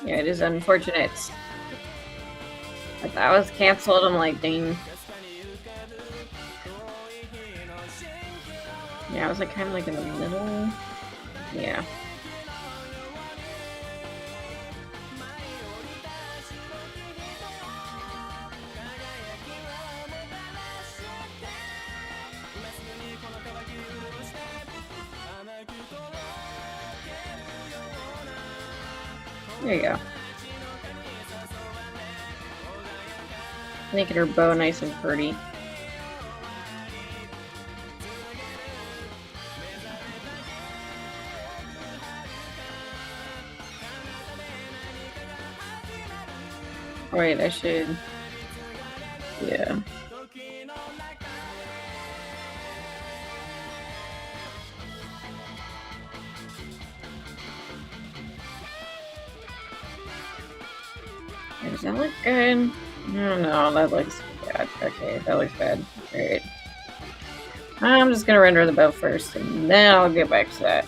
Yeah, it is unfortunate. But that was canceled. I'm like, dang. Yeah, I was like kind of like in the middle. Yeah. There you go. Making her bow nice and pretty. Wait, I should... Yeah. Does that look good? No, that looks bad. Okay, that looks bad. Alright. I'm just gonna render the bow first, and then I'll get back to that.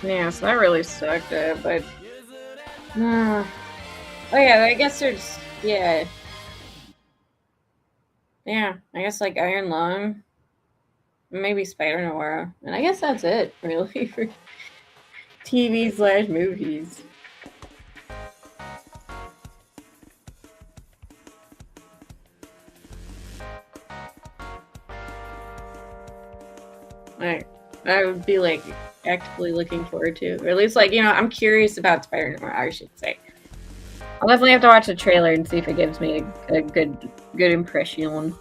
Yeah, so that really sucked, but... oh yeah, I guess there's... Yeah. Yeah, I guess like Iron Lung, maybe Spider Noir, and I guess that's it, really, for TV/movies. I would be like actively looking forward to, or at least like, you know, I'm curious about Spider Noir, I should say. I'll definitely have to watch the trailer and see if it gives me a good impression.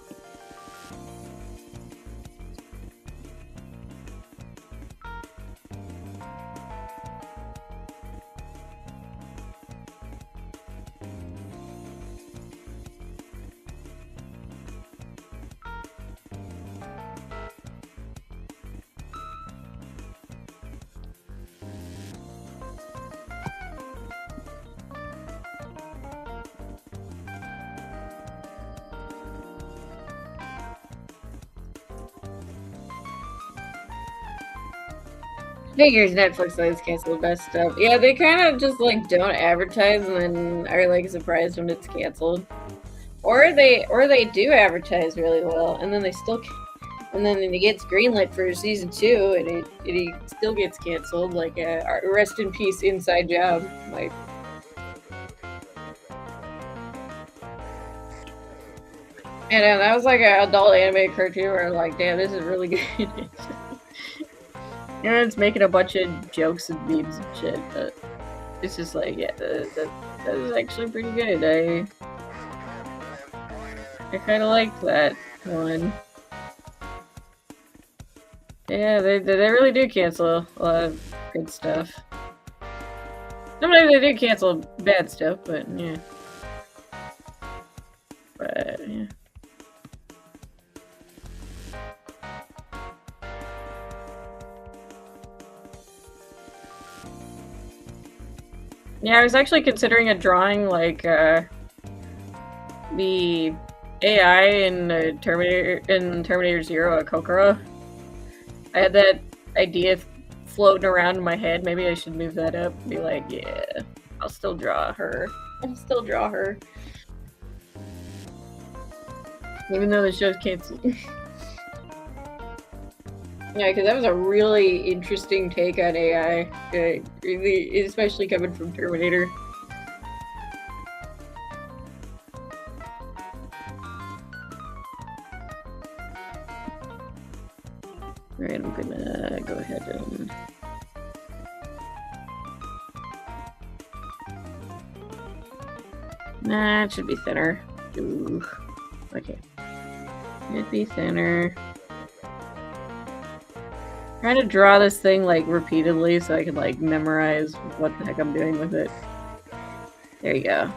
Figures Netflix always cancel the best stuff. Yeah, they kind of just like don't advertise and then are like surprised when it's canceled, or they do advertise really well and then they still, and then it gets greenlit for season 2 and it still gets canceled. Like rest in peace, Inside Job. Like, and that was like an adult anime cartoon where I'm like, damn, this is really good. You know, it's making a bunch of jokes and memes and shit, but it's just like, yeah, that is actually pretty good. I kind of liked that one. Yeah, they really do cancel a lot of good stuff. Sometimes they do cancel bad stuff, but yeah. But yeah. Yeah, I was actually considering a drawing like the AI in Terminator Zero, Kokoro. I had that idea floating around in my head. Maybe I should move that up and be like, yeah, I'll still draw her. Even though the show's canceled. Yeah, because that was a really interesting take on AI, really, especially coming from Terminator. Alright, I'm gonna go ahead and... Nah, it should be thinner. Ooh. Okay. Should be thinner. Trying to draw this thing like repeatedly so I can like memorize what the heck I'm doing with it. There you go.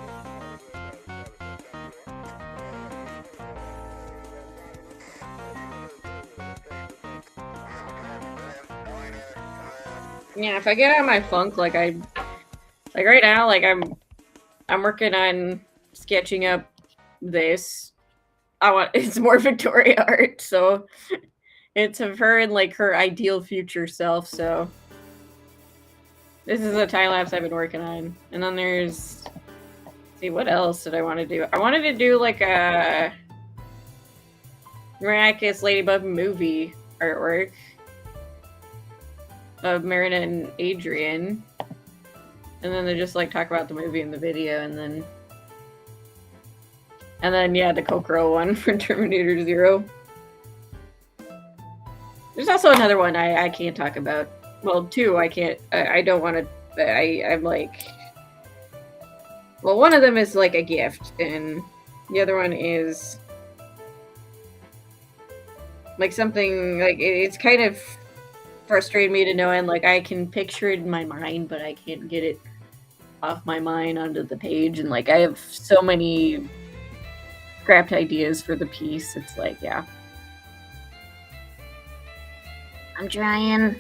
Yeah, if I get out of my funk, like right now, like I'm working on sketching up this, it's more Victoria art, so it's of her in like her ideal future self. So this is a time lapse I've been working on, and then there's, let's see, what else did I want to do? I wanted to do like a Miraculous Ladybug movie artwork of Marina and Adrian, and then they just like talk about the movie and the video, and then yeah, the Kokoro one for Terminator Zero. There's also another one I can't talk about. Well, two I can't. I don't want to. I'm like. Well, one of them is like a gift, and the other one is like something like it's kind of frustrated me to no end. Like I can picture it in my mind, but I can't get it off my mind onto the page. And like I have so many scrapped ideas for the piece. It's like, yeah. I'm trying.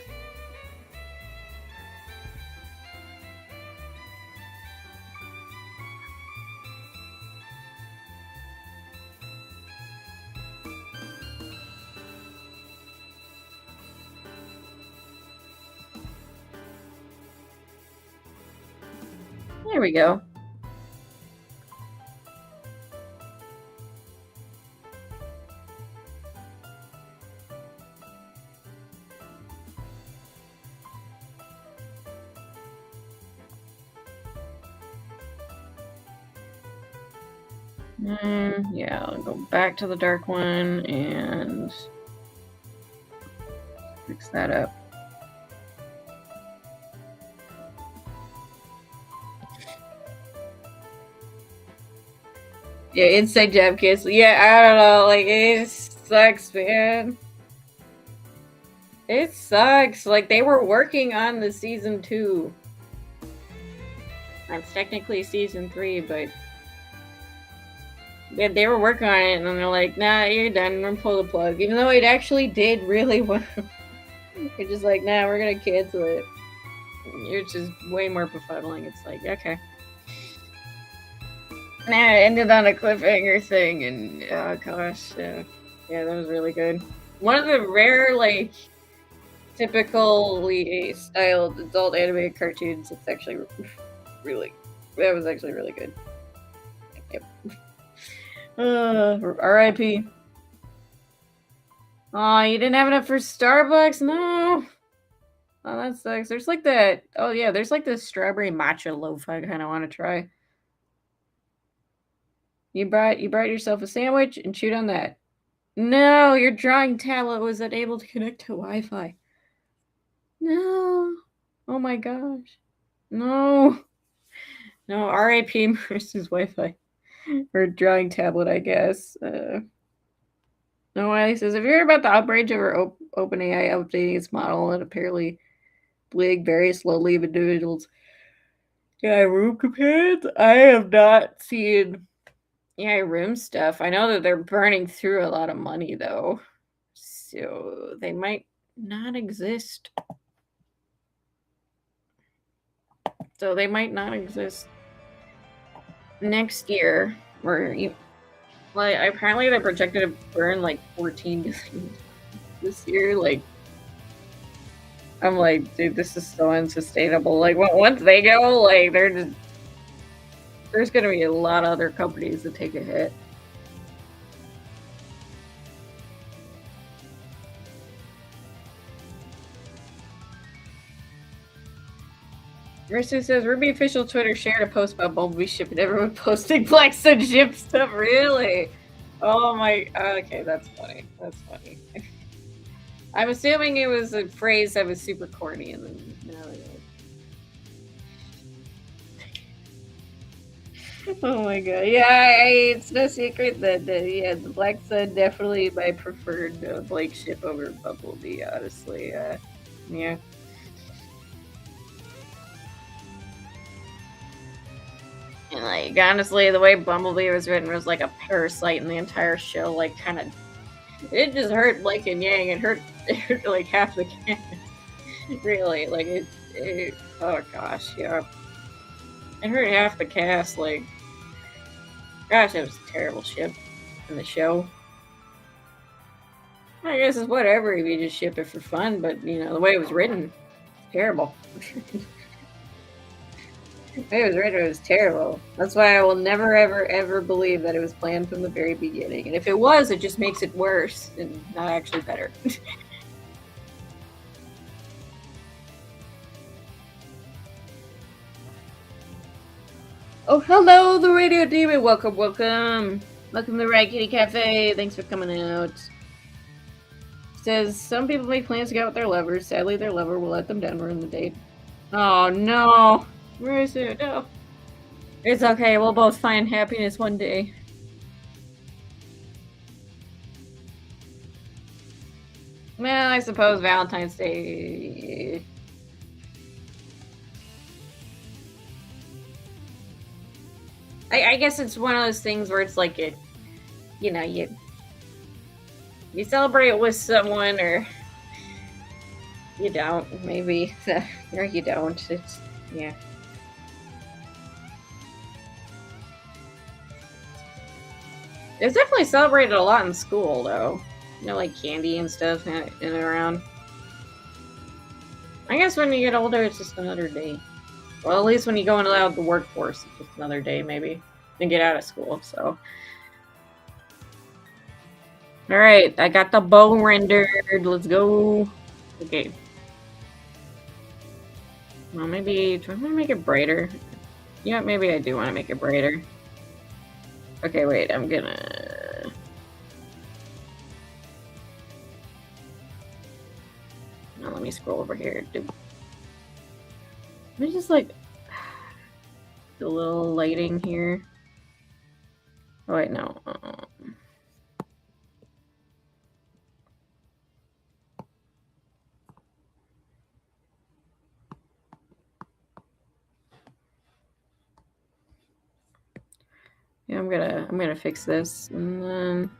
There we go. Yeah, I'll go back to the dark one and fix that up. Yeah, inside job kids. Yeah, I don't know. Like, it sucks, man. It sucks. Like, they were working on the season 2. It's technically season 3, but yeah, they were working on it, and then they're like, nah, you're done. We're gonna pull the plug. Even though it actually did really well. They're just like, nah, we're gonna cancel it. You're just way more befuddling. It's like, okay. Nah, it ended on a cliffhanger thing, and oh gosh, yeah, that was really good. One of the rare, like, typically styled adult animated cartoons. It's actually really, that was actually really good. Yep. R.I.P. Oh, you didn't have enough for Starbucks? No. Oh, that sucks. There's like that. Oh yeah, there's like this strawberry matcha loaf I kind of want to try. You brought yourself a sandwich and chewed on that. No, your drawing tablet was unable to connect to Wi-Fi. No. Oh my gosh. No. No, R.I.P. Marisa's Wi-Fi. Or drawing tablet, I guess. No, he says, have you heard about the outrage over OpenAI updating its model and apparently bleeding various low-level individuals? Yeah, room compared? I have not seen room stuff. I know that they're burning through a lot of money, though. So they might not exist. Next year. Or like, apparently they're projected to burn like 14 million this year. Like, I'm like, dude, this is so unsustainable. Like, once they go, like, there's going to be a lot of other companies that take a hit. Merisu says, Ruby official Twitter shared a post about Bumblebee ship and everyone posting Black Sun ship stuff. Really? Oh my, okay, that's funny. That's funny. I'm assuming it was a phrase that was super corny, and then oh my god. Yeah, it's no secret that the Black Sun definitely my preferred Blake ship over Bumblebee, honestly. Yeah. And like, honestly, the way Bumblebee was written was like a parasite in the entire show. Like, kind of, it just hurt Blake and Yang. It hurt like half the cast. Really, like it. Oh gosh, yeah. It hurt half the cast. Like, gosh, it was a terrible ship. in the show. I guess it's whatever if you just ship it for fun, but you know, the way it was written, terrible. The way it was written, it was terrible. That's why I will never, ever, ever believe that it was planned from the very beginning. And if it was, it just makes it worse and not actually better. Oh, hello, the Radio Demon. Welcome, welcome. Welcome to the Riot Kitty Cafe. Thanks for coming out. It says, some people make plans to go out with their lovers. Sadly, their lover will let them down during the date. Oh, no. Merisu, no. It's okay. We'll both find happiness one day. Well, I suppose Valentine's Day... I guess it's one of those things where it's like it, you know, you celebrate with someone or you don't, maybe, or you don't. It's, yeah. It's definitely celebrated a lot in school, though. You know, like candy and stuff in and around. I guess when you get older, it's just another day. Well, at least when you go into the workforce, it's just another day, maybe. Then get out of school, so. Alright, I got the bow rendered. Let's go. Okay. Well, maybe, do I want to make it brighter? Yeah, maybe I do want to make it brighter. Okay, wait, I'm gonna... Now let me scroll over here. Let me just, like, the little lighting here. Oh, wait, no. Yeah, I'm gonna fix this, and then...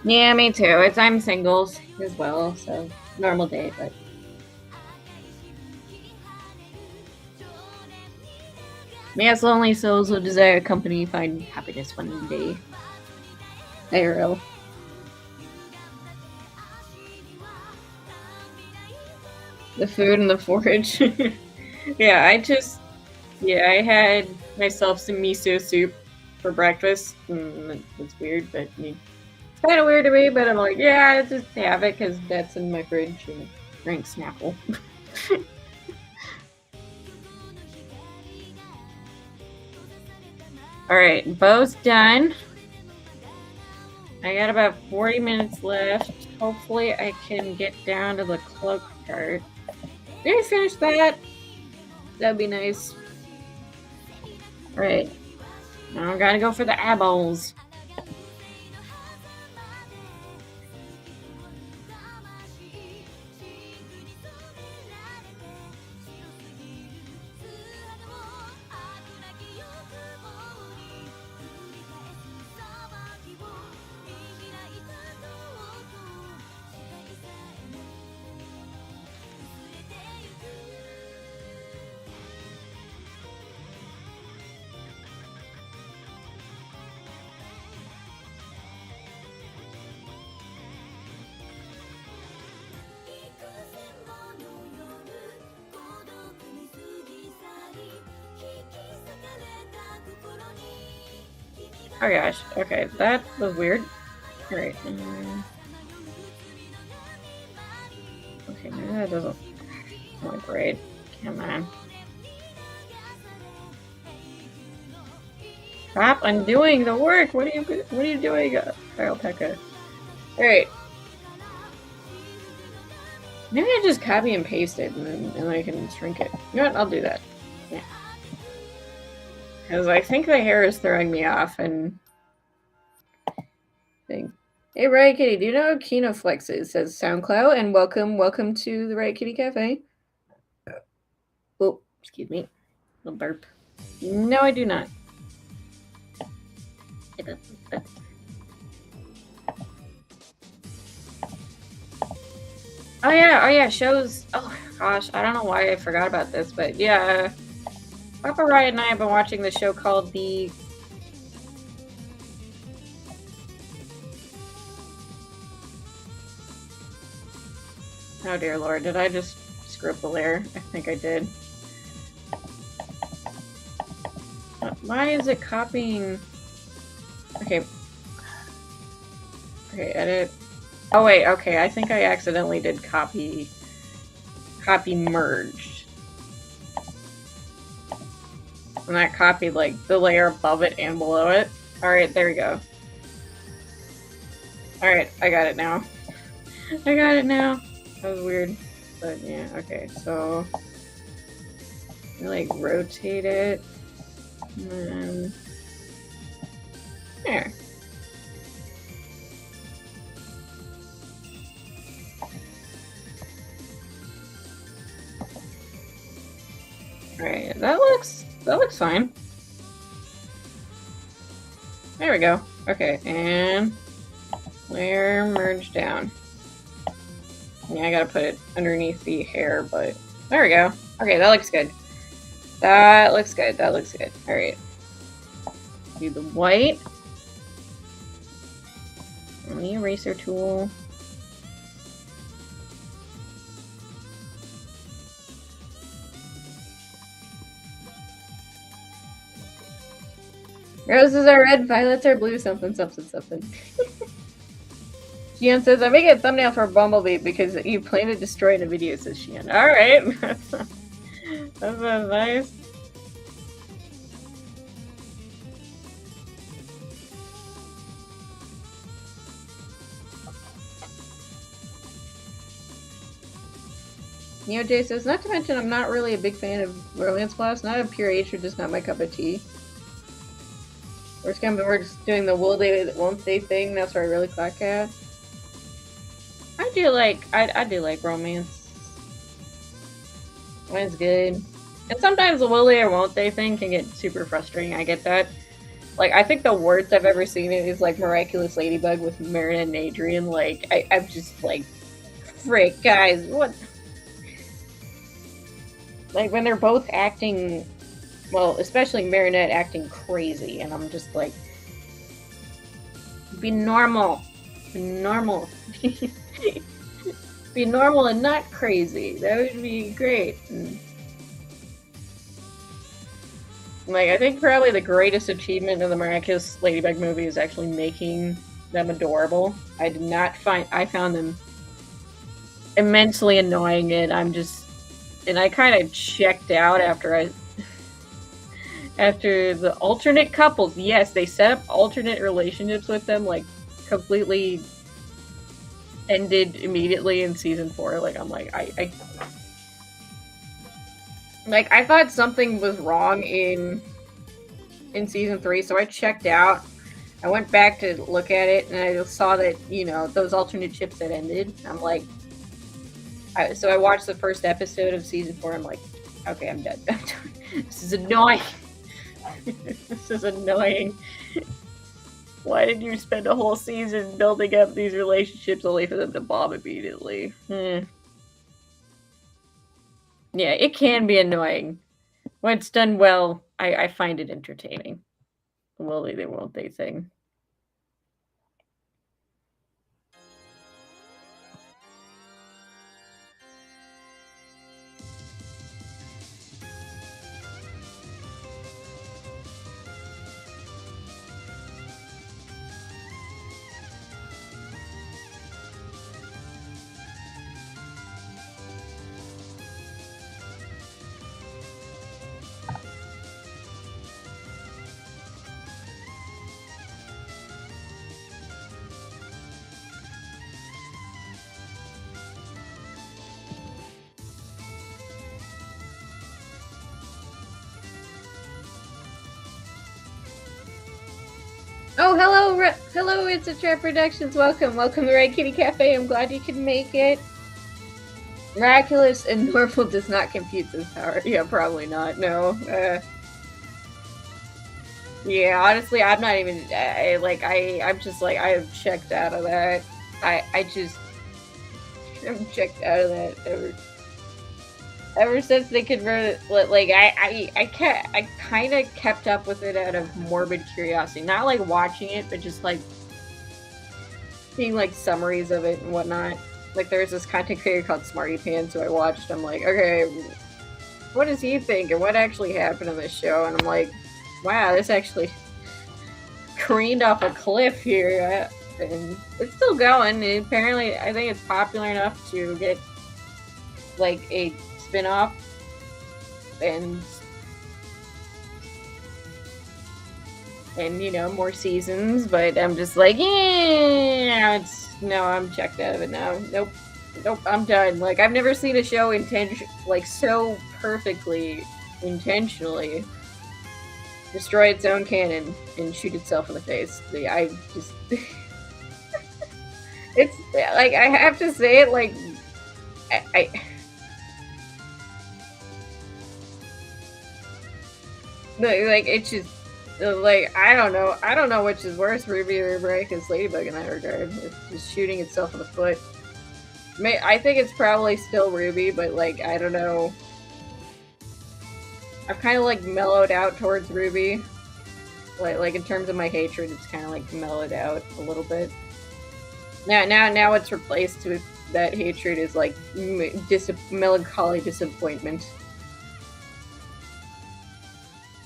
Yeah, me too. I'm singles as well, so normal day, but... May as lonely souls who desire company find happiness one day. IRL. The food and the forage. Yeah, I had myself some miso soup for breakfast. It's weird, but it's kind of weird to me, but I'm like, yeah, I just have it because that's in my fridge and drink Snapple. Alright, bow's done. I got about 40 minutes left. Hopefully I can get down to the cloak part. Did I finish that? That'd be nice. Alright. Now I gotta go for the eyeballs. Oh gosh, okay, that was weird. Alright. Okay, maybe that doesn't look right. Come on. Stop undoing the work! What are you doing, Kyle Pekka? Alright. Maybe I just copy and paste it and then I can shrink it. You know what? I'll do that. Yeah. Because I think the hair is throwing me off and thing. Hey, Riot Kitty, do you know what Kinoflex is? Says SoundCloud, and welcome to the Riot Kitty Cafe. Oh, excuse me. Little burp. No, I do not. Oh yeah, shows. Oh gosh, I don't know why I forgot about this, but yeah, Papa Riot and I have been watching this show called the. Oh dear lord, did I just screw up the layer? I think I did. Why is it copying? Okay. Okay, edit. Oh wait, okay, I think I accidentally did copy merged. And that copied like the layer above it and below it. Alright, there we go. Alright, I got it now. I got it now. That was weird. But yeah, okay, so like rotate it. And then there. Alright, that looks fine. There we go. Okay, and layer merge down. Yeah, I gotta put it underneath the hair, but there we go. Okay, that looks good. That looks good. That looks good. Alright. Do the white. And the eraser tool. Roses are red, violets are blue, something. Shion says, I make a thumbnail for Bumblebee because you plan to destroy the video, says Shion. Alright. That sounds nice. Neo J says, not to mention I'm not really a big fan of romance plots, not a pure H or just not my cup of tea. We're just doing the will they, won't they thing, that's where I really clock at. I do like romance. Mine's good. And sometimes the will they or won't they thing can get super frustrating, I get that. Like, I think the worst I've ever seen it is like Miraculous Ladybug with Marin and Adrian. Like, I'm just like, frick, guys, what? Like, when they're both acting, well, especially Marinette acting crazy, and I'm just like, be normal. Be normal. Be normal and not crazy. That would be great. And, like, I think probably the greatest achievement in the Miraculous Ladybug movie is actually making them adorable. I found them immensely annoying, and I kind of checked out after the alternate couples. Yes, they set up alternate relationships with them, like, completely ended immediately in season 4. Like, I'm like, I thought something was wrong in season 3, so I checked out. I went back to look at it, and I saw that, you know, those alternate ships had ended. I'm like, so I watched the first episode of season 4. I'm like, okay, I'm dead. This is annoying. This is annoying. Why did you spend a whole season building up these relationships only for them to bomb immediately? Yeah, it can be annoying. When it's done well, I find it entertaining. Will they won't they thing. Oh, hello, it's a Trap Productions. Welcome to Riot Kitty Cafe. I'm glad you could make it. Miraculous and normal does not compute this power. Yeah, probably not. No. Yeah, honestly, I'm not even. I'm just like I've checked out of that. I'm checked out of that ever since they converted. Like I kind of kept up with it out of morbid curiosity, not like watching it, but just like seeing like summaries of it and whatnot. Like there's this content creator called Smarty Pants who I watched. I'm like, okay, what does he think and what actually happened in this show? And I'm like, wow, this actually careened off a cliff here. And it's still going. And apparently, I think it's popular enough to get like a spin-off and you know, more seasons. But I'm just like, yeah, I'm checked out of it now. Nope, I'm done. Like I've never seen a show like so perfectly intentionally destroy its own canon and shoot itself in the face. I just it's like I have to say it like I like it's just like I don't know which is worse, Ruby or Ray, because Ladybug in that regard, it's just shooting itself in the foot. I think it's probably still Ruby, but like I don't know. I've kind of like mellowed out towards Ruby. Like in terms of my hatred, it's kind of like mellowed out a little bit. Now it's replaced with that hatred is like melancholy disappointment.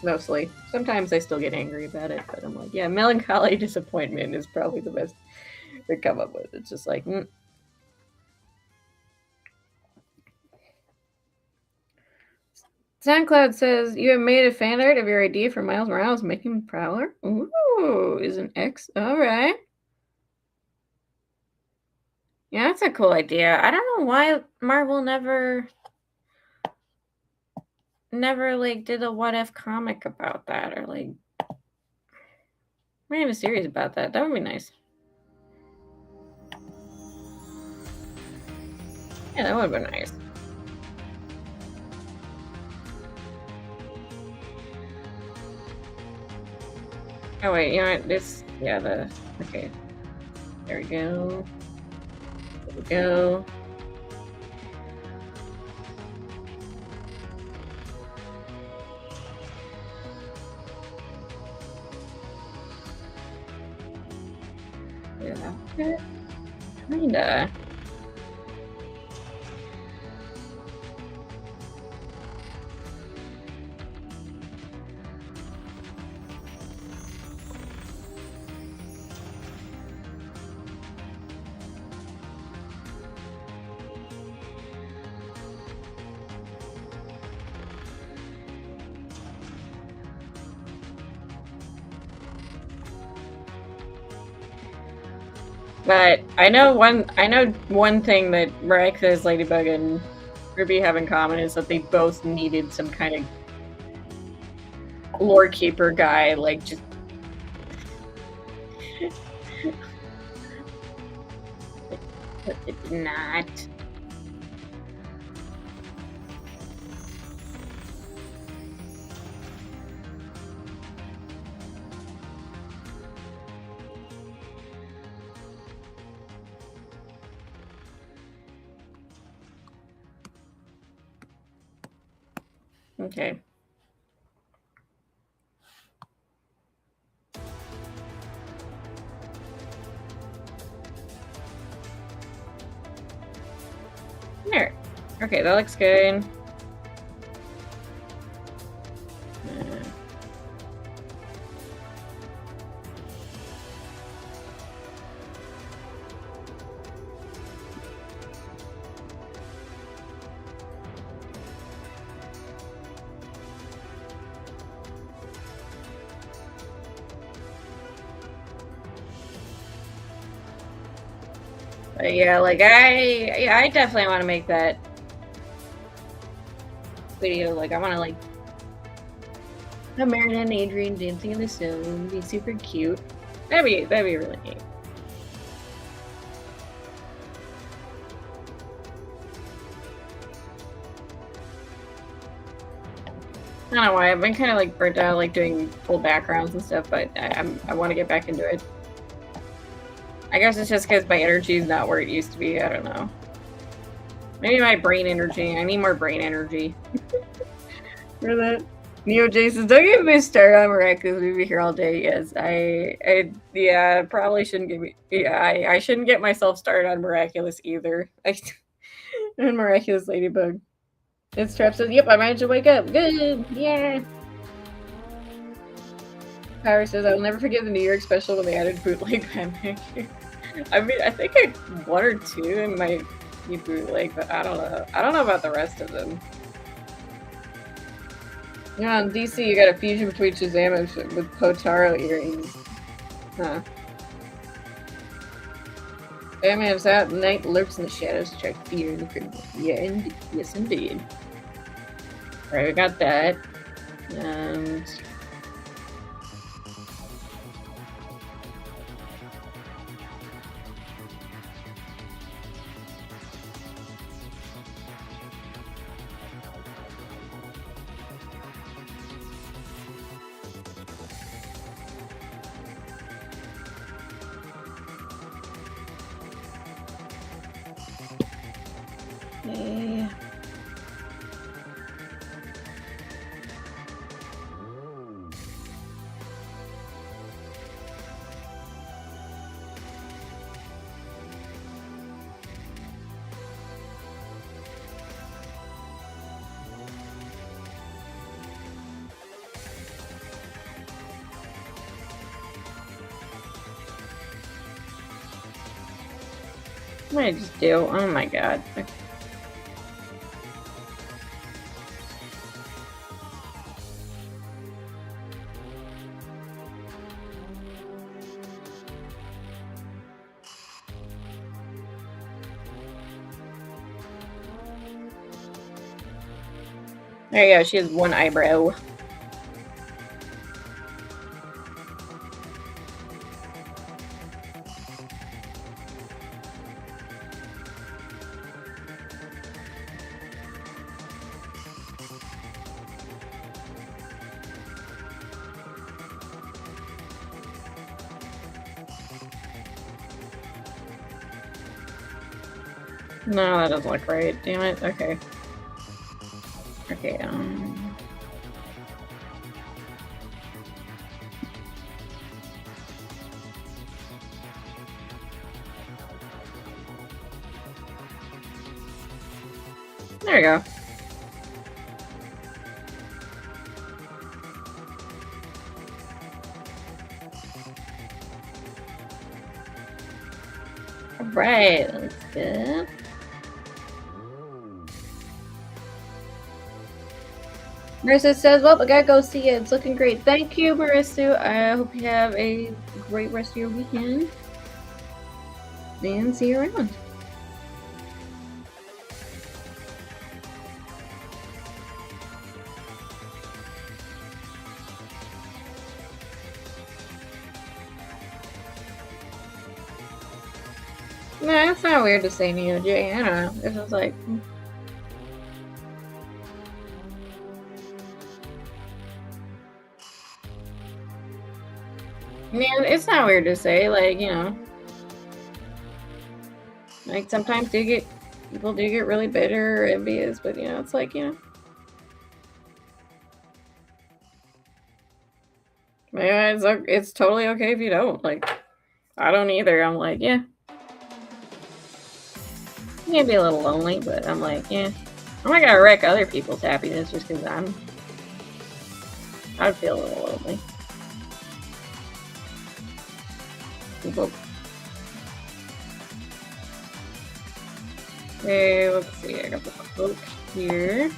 Mostly. Sometimes I still get angry about it, but I'm like, yeah, melancholy disappointment is probably the best to come up with. It's just like, SoundCloud says you have made a fan art of your idea for Miles Morales making Prowler. Ooh, is an X. All right. Yeah, that's a cool idea. I don't know why Marvel never like did a what if comic about that, or like made a series about that. That would be nice. Yeah, that would have been nice. Oh wait, you know what? Okay. There we go. There we go. Yeah. Kinda. But I know one thing that Rex, Ladybug, and Ruby have in common is that they both needed some kind of lore keeper guy, like just but it did not. Okay. There. Okay, that looks good. But yeah, like I definitely want to make that video. Like I want to like have Meredith and Adrian dancing in the sun, be super cute. That'd be really neat. I don't know why, I've been kind of like burnt out like doing full backgrounds and stuff, but I want to get back into it. I guess it's just because my energy is not where it used to be. I don't know. Maybe my brain energy. I need more brain energy. For that. Neo Jason, don't get me started on Miraculous. We'll be here all day. Yes, yeah, probably shouldn't get me. Yeah, I shouldn't get myself started on Miraculous either. And Miraculous Ladybug. It's Trap says, "Yep, I managed to wake up. Good, yeah." Power says, "I will never forget the New York special when they added bootleg Batman." I mean, I think I one or two in my bootleg, but I don't know. I don't know about the rest of them. Yeah, in DC, you got a fusion between Shazam and with Potaro earrings. Huh. Batman's out, night lurks in the shadows to track fear in the criminal. Yeah, yes, indeed. Alright, we got that. And... yeah. What did I just do? Oh my god. There you go, she has one eyebrow. No, that doesn't look right. Damn it. Okay. Okay, there we go. Alright, let's go. Merisu says, well, I gotta go see it. It's looking great. Thank you, Merisu. I hope you have a great rest of your weekend. And see you around. Nah, it's not weird to say Neo J. I don't know. It's just like... Man, it's not weird to say, like, you know. Like, sometimes people do get really bitter or envious, but, you know, it's like, you know. Yeah, it's totally okay if you don't. Like, I don't either. I'm like, yeah. You can be a little lonely, but I'm like, yeah. I'm not gonna wreck other people's happiness just because I'd feel a little lonely. Okay, let's see. I got the cloak here.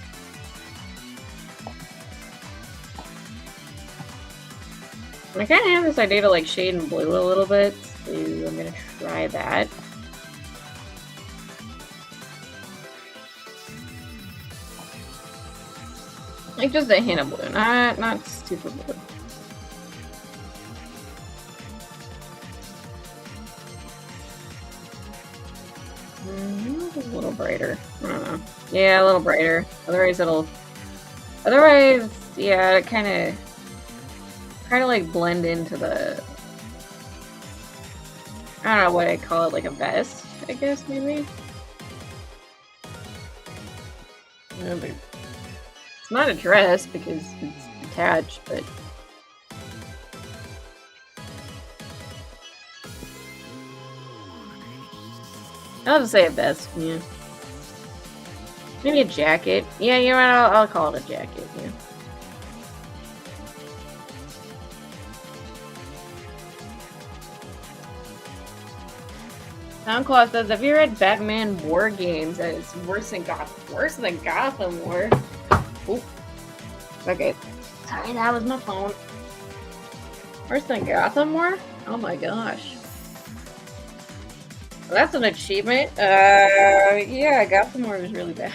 I kind of have this idea to like shade in blue a little bit, so I'm gonna try that. Like just a hint of blue, not super blue. A little brighter. I don't know. Yeah, a little brighter. Otherwise, Otherwise, yeah, it kind of like blend into the. I don't know what I call it, like a vest, I guess maybe. No, but it's not a dress because it's attached, but. I'll just say a vest, yeah. Maybe a jacket. Yeah, you know what? I'll call it a jacket, yeah. Soundclaw says, have you read Batman War Games? It's worse than Gotham War. Oop. Okay. Sorry, that was my phone. Worse than Gotham War? Oh my gosh. Well, that's an achievement. Yeah, Gotham War was really bad.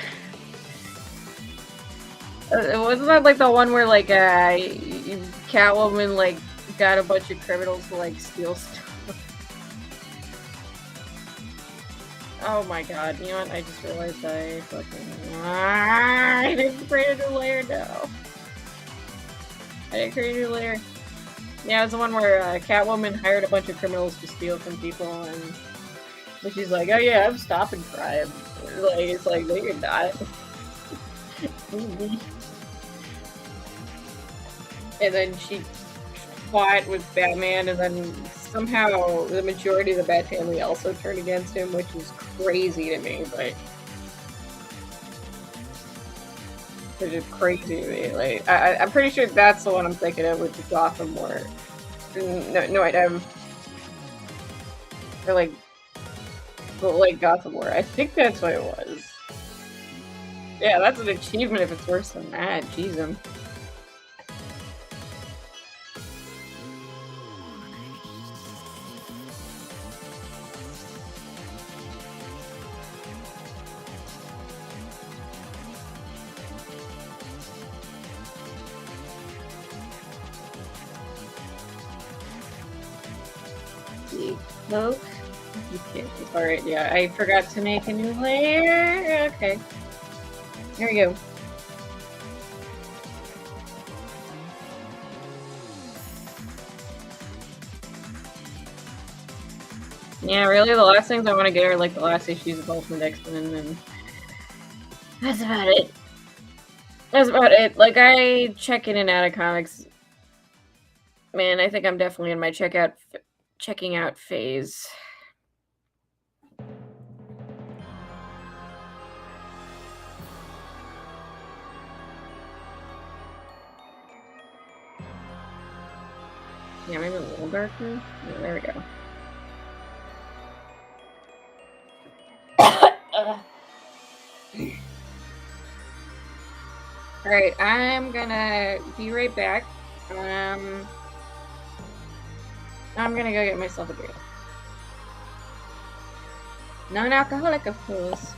Wasn't that like the one where like Catwoman like got a bunch of criminals to like steal stuff? Oh my god, you know what? I just realized I didn't create a new layer now. I didn't create a new layer. Yeah, it was the one where Catwoman hired a bunch of criminals to steal from people, and she's like, oh yeah, I'm stopping crime. Like, it's like, no, you're not. And then she fought with Batman, and then somehow the majority of the Bat family also turned against him, which is crazy to me, but it's just crazy to me. Like, I'm pretty sure that's the one I'm thinking of with the Gotham War. No, or like Gotham War. I think that's what it was. Yeah, that's an achievement if it's worse than that. Jeez. Look. Alright, yeah, I forgot to make a new layer. Okay. There we go. Yeah, really, the last things I want to get are like the last issues of Ultimate X-Men, and that's about it. That's about it. Like, I check in and out of comics. Man, I think I'm definitely in my checking out phase. Yeah, maybe a little darker. Yeah, there we go. Alright, I'm gonna be right back. I'm gonna go get myself a drink. Non-alcoholic, of course.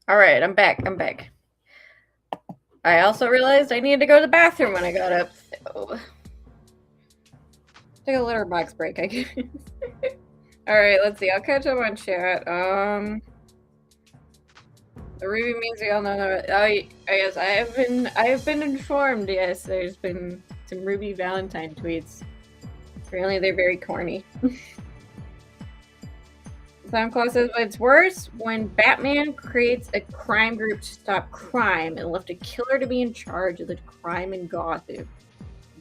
Alright, I'm back. I also realized I needed to go to the bathroom when I got up, so... Take a litter box break, I guess. Alright, let's see. I'll catch up on chat. The Ruby means we all know that. Oh, yes, I have been informed, yes, there's been some Ruby Valentine tweets. Apparently they're very corny. SoundCloud says, but it's worse when Batman creates a crime group to stop crime and left a killer to be in charge of the crime in Gotham.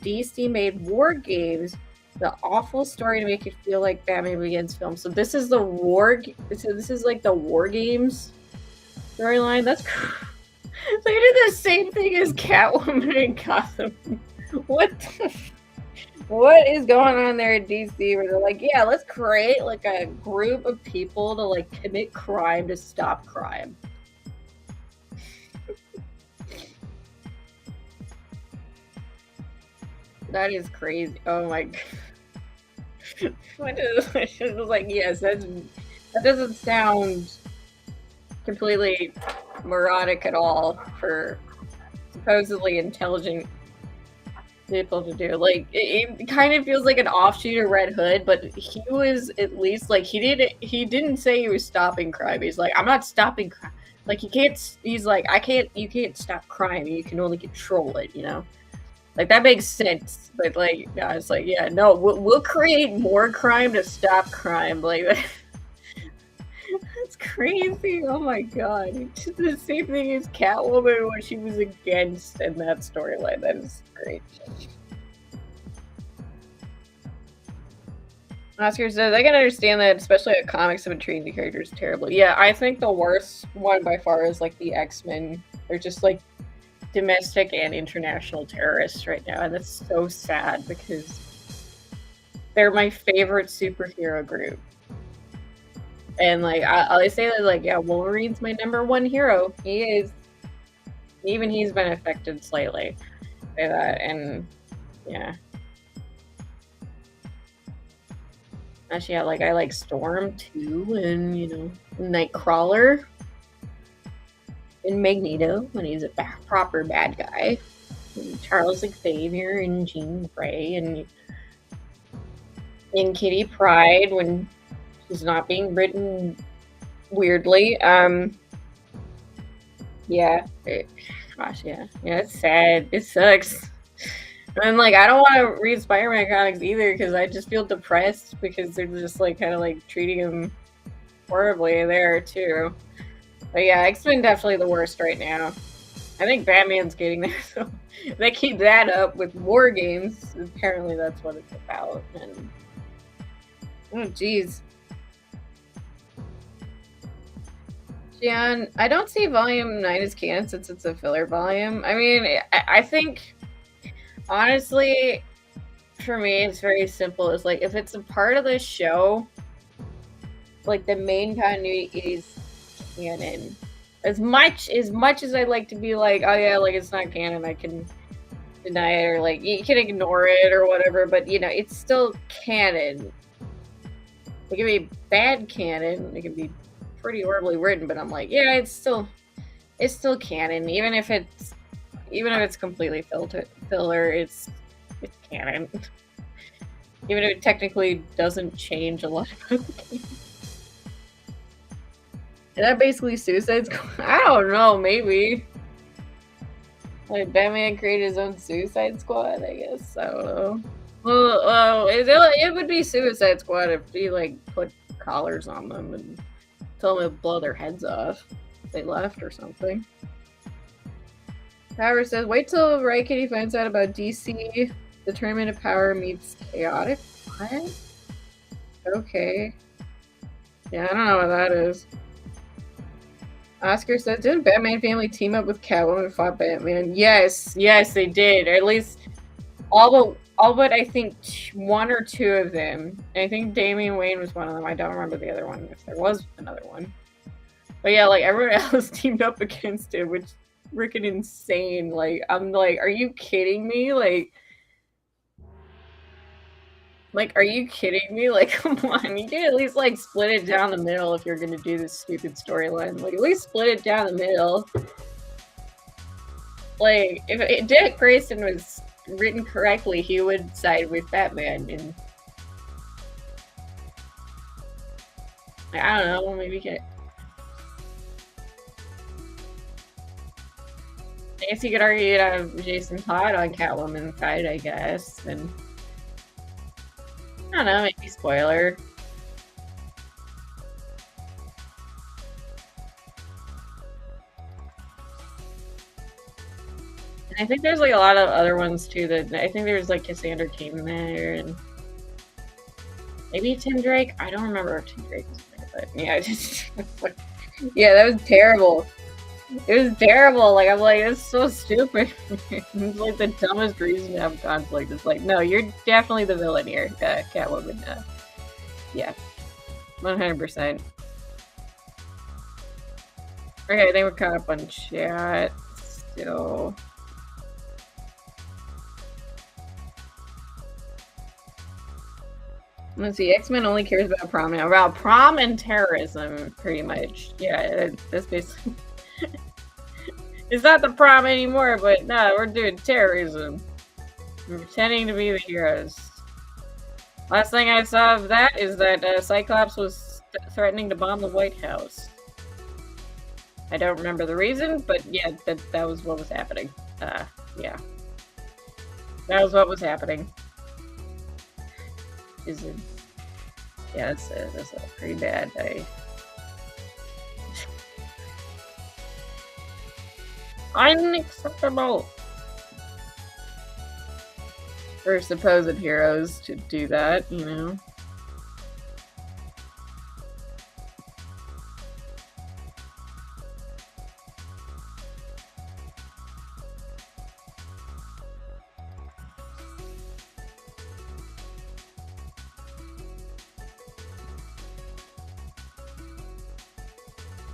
DC made War Games the awful story to make it feel like Batman Begins film. So this is the this is like the War Games storyline. That's so they did the same thing as Catwoman in Gotham. What is going on there in DC where they're like, yeah, let's create like a group of people to like commit crime to stop crime. That is crazy. Oh my god. It was like, yes, that doesn't sound completely moronic at all for supposedly intelligent people to do. Like, it kind of feels like an offshoot of Red Hood, but he was at least like he didn't say he was stopping crime. He's like, I'm not stopping crime. Like you can't stop crime. You can only control it, you know? Like that makes sense, but like, yeah, it's like, yeah, no, we'll create more crime to stop crime. Like that's crazy. Oh my god, it's the same thing as Catwoman, what she was against in that storyline. That is great. Oscar says, I can understand that, especially at comics have been treating the characters terribly. Yeah, I think the worst one by far is like the X-Men. They're just like domestic and international terrorists right now, and that's so sad because they're my favorite superhero group. And like I always say that, like, yeah, Wolverine's my #1 hero. He is. Even he's been affected slightly by that, and yeah. Actually, yeah, like I like Storm too, and you know, Nightcrawler. And Magneto when he's a proper bad guy, and Charles Xavier and Jean Grey, and Kitty Pryde when she's not being written weirdly. Yeah, gosh, yeah, it's sad. It sucks. And like, I don't want to read Spider-Man comics either because I just feel depressed because they're just like kind of like treating him horribly there too. But yeah, X-Men definitely the worst right now. I think Batman's getting there, so if they keep that up with War Games, apparently that's what it's about. And oh, jeez. Gian, I don't see Volume 9 as canon since it's a filler volume. I mean, I think, honestly, for me, it's very simple. It's like, if it's a part of the show, like, the main continuity is canon. As much as I'd like to be like, oh yeah, like it's not canon, I can deny it, or like you can ignore it or whatever, but you know, it's still canon. It can be bad canon, it can be pretty horribly written, but I'm like, yeah, it's still canon, even if it's completely filler, it's canon. Even if it technically doesn't change a lot about the game. Is that basically Suicide Squad? I don't know, maybe. Like, Batman created his own Suicide Squad, I guess. I don't know. Well, it would be Suicide Squad if he, like, put collars on them and told them to blow their heads off if they left or something. Power says, wait till Riot Kitty finds out about DC. The Tournament of Power meets Chaotic. What? Okay. Yeah, I don't know what that is. Oscar says, didn't Batman family team up with Catwoman and fought Batman? Yes, they did. Or at least all but I think 1 or 2 of them. I think Damian Wayne was one of them. I don't remember the other one, if there was another one. But yeah, like everyone else teamed up against him, which is freaking insane. Like, I'm like, are you kidding me? Like, Like, are you kidding me? Like, come on, you can at least like split it down the middle if you're gonna do this stupid storyline. Like, at least split it down the middle. Like, if Dick Grayson was written correctly, he would side with Batman, and I don't know, maybe get. I guess you could argue you'd have Jason Todd on Catwoman side, I guess, and I don't know, maybe spoiler. I think there's like a lot of other ones too. That I think there's like Cassandra Cain there, and maybe Tim Drake. I don't remember if Tim Drake was there, but yeah, just yeah, that was terrible. It was terrible. Like I'm like, it's so stupid. It's like the dumbest reason to have conflict. It's like, no, you're definitely the villain here, Catwoman. Yeah, 100%. Okay, I think we're caught up on chat still. Let's see, X-Men only cares about prom now. About prom and terrorism, pretty much. Yeah, that's basically... It's not the prom anymore, but no, we're doing terrorism. We're pretending to be the heroes. Last thing I saw of that is that Cyclops was threatening to bomb the White House. I don't remember the reason, but yeah, that was what was happening. Yeah. That was what was happening. Is it? Yeah, that's a pretty bad day. Unacceptable for supposed heroes to do that, you know.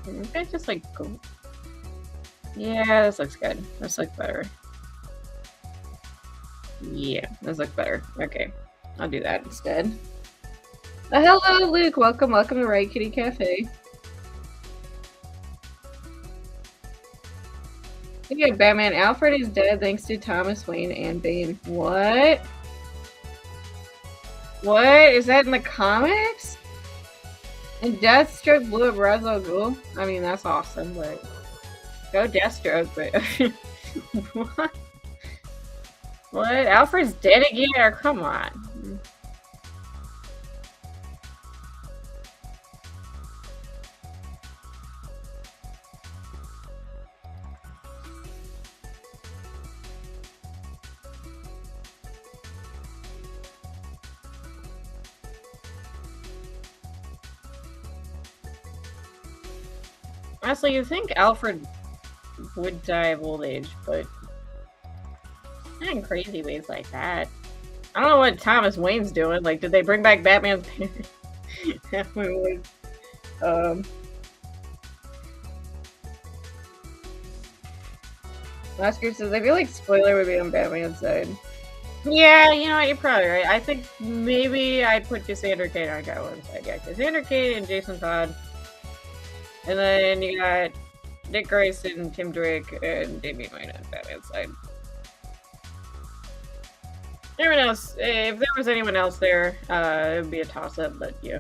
Okay, just like go. Yeah, this looks good. This looks better. Yeah, this looks better. Okay, I'll do that instead. Hello, Luke. Welcome to Riot Kitty Cafe. Okay, Batman. Alfred is dead thanks to Thomas Wayne and Bane. What? What? Is that in the comics? And Deathstroke blew up Ra's al Ghul? I mean, that's awesome, but... Go Deathstroke, but... What? What? Alfred's dead again? Or come on. Honestly, you think Alfred would die of old age, but not in crazy ways like that. I don't know what Thomas Wayne's doing. Like, did they bring back Batman's parents? Oscar says, I feel like spoiler would be on Batman's side. Yeah, you know what, you're probably right. I think maybe I'd put Cassandra Cain on Catwoman's side. Yeah, Cassandra Cain and Jason Todd. And then you got Dick Grayson, Tim Drake, and Damian Wayne on Batman's side. Everyone else, if there was anyone else there, it would be a toss-up, but yeah.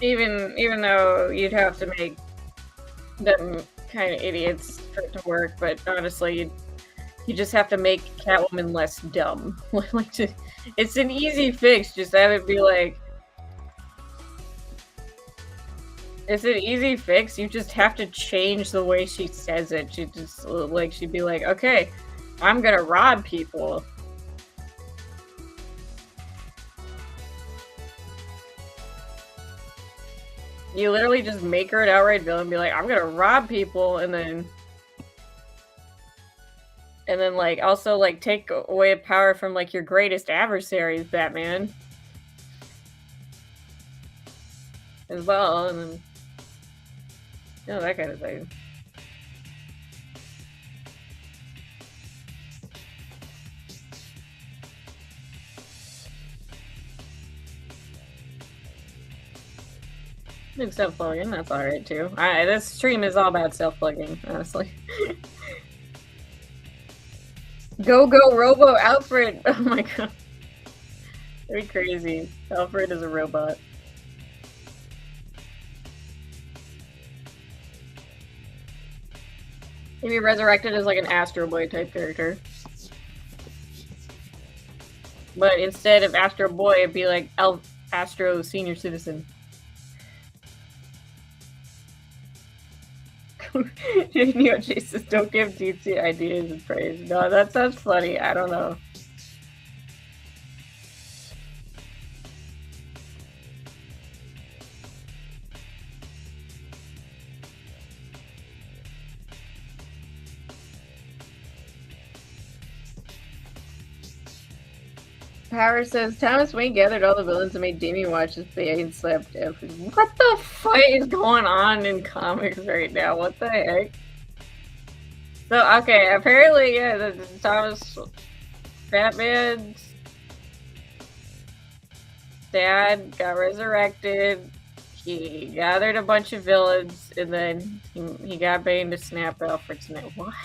Even though you'd have to make them kind of idiots for it to work, but honestly, you just have to make Catwoman less dumb. It's an easy fix, just have it be like... It's an easy fix, you just have to change the way she says it. She just, like, she'd be like, okay, I'm gonna rob people. You literally just make her an outright villain and be like, I'm gonna rob people, and then like, also, like, take away power from, like, your greatest adversaries, Batman. As well, and then... You know, that kind of thing. Do self-plugging, that's alright too. This stream is all about self-plugging, honestly. Go Robo Alfred! Oh my god. Very crazy. Alfred is a robot. He'd be resurrected as like an Astro Boy type character. But instead of Astro Boy, it'd be like Astro Senior Citizen. Neo Jesus, don't give DT ideas and praise. No, that sounds funny. I don't know. Power says Thomas Wayne gathered all the villains and made Damien watch his Bane slept. What the fuck is going on in comics right now? What the heck? So okay, apparently, yeah, the Thomas Batman's dad got resurrected. He gathered a bunch of villains, and then he got Bane to snap Alfred's neck. What?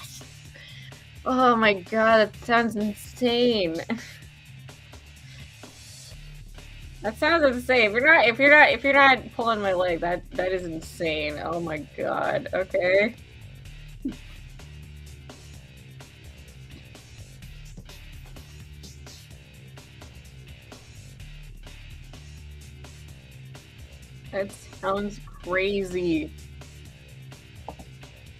Oh my god, that sounds insane. That sounds insane. If you're not pulling my leg, that is insane. Oh my god. Okay. That sounds crazy.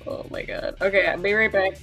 Oh my god. Okay, I'll be right back.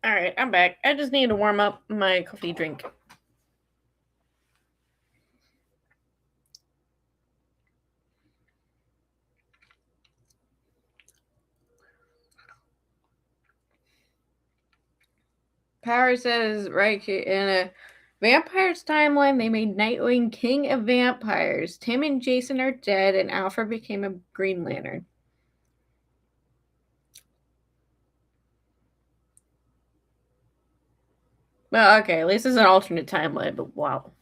Alright, I'm back. I just need to warm up my coffee drink. Power says, right, in a Vampires timeline, they made Nightwing king of vampires. Tim and Jason are dead, and Alfred became a Green Lantern. Well, okay, at least it's an alternate timeline, but wow.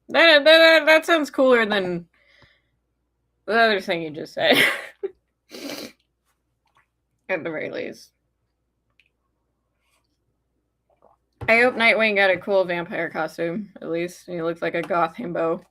That sounds cooler than the other thing you just said. At the very least. I hope Nightwing got a cool vampire costume, at least. He looks like a goth himbo.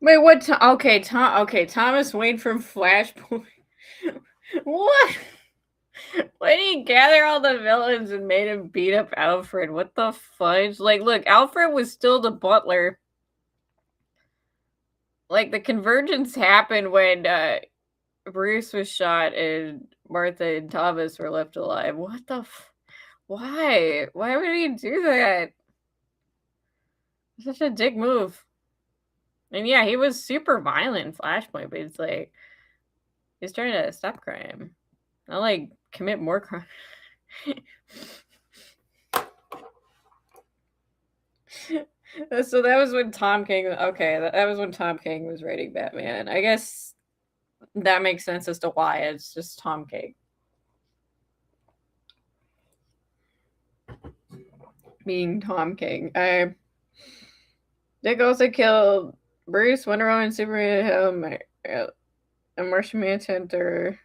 Wait, what? Okay, Thomas Wayne from Flashpoint. What? Why did he gather all the villains and made him beat up Alfred? What the fudge? Like, look, Alfred was still the butler. Like, the convergence happened when Bruce was shot and Martha and Thomas were left alive. What the why? Why would he do that? Such a dick move. And yeah, he was super violent in Flashpoint, but it's like he's trying to stop crime. Not like commit more crime. So that was when Tom King. Okay, that was when Tom King was writing Batman. I guess that makes sense as to why it's just Tom King being Tom King. Dick also killed Bruce, Wonder Woman, Superman, and Martian Manhunter.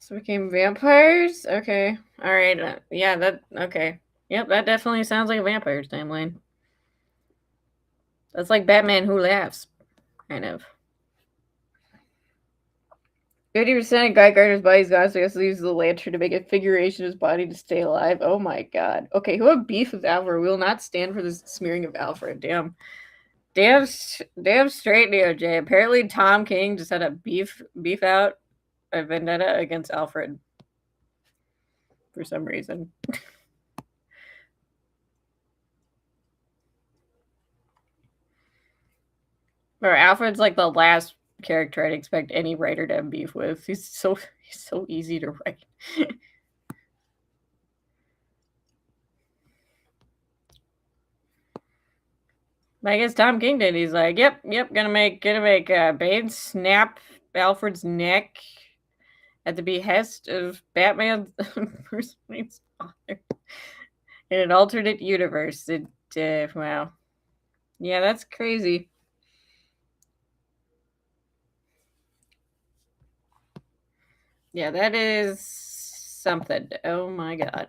So became vampires? Okay. Alright. Yeah, that. Okay. Yep, that definitely sounds like a vampire's timeline. That's like Batman Who Laughs, kind of. 50% of Guy Gardner's body's gone, so he has to use the lantern to make a figuration of his body to stay alive. Oh my god. Okay, who have beef with Alfred? We will not stand for this smearing of Alfred. Damn. Damn straight, DOJ. Apparently Tom King just had a beef out, a vendetta against Alfred. For some reason. Or Alfred's like the last character I'd expect any writer to have beef with. He's so easy to write. I guess Tom King did. He's like, yep, gonna make Bane snap Alfred's neck at the behest of Batman's Bruce Wayne's father in an alternate universe. Wow, yeah, that's crazy. Yeah, that is something. Oh my god.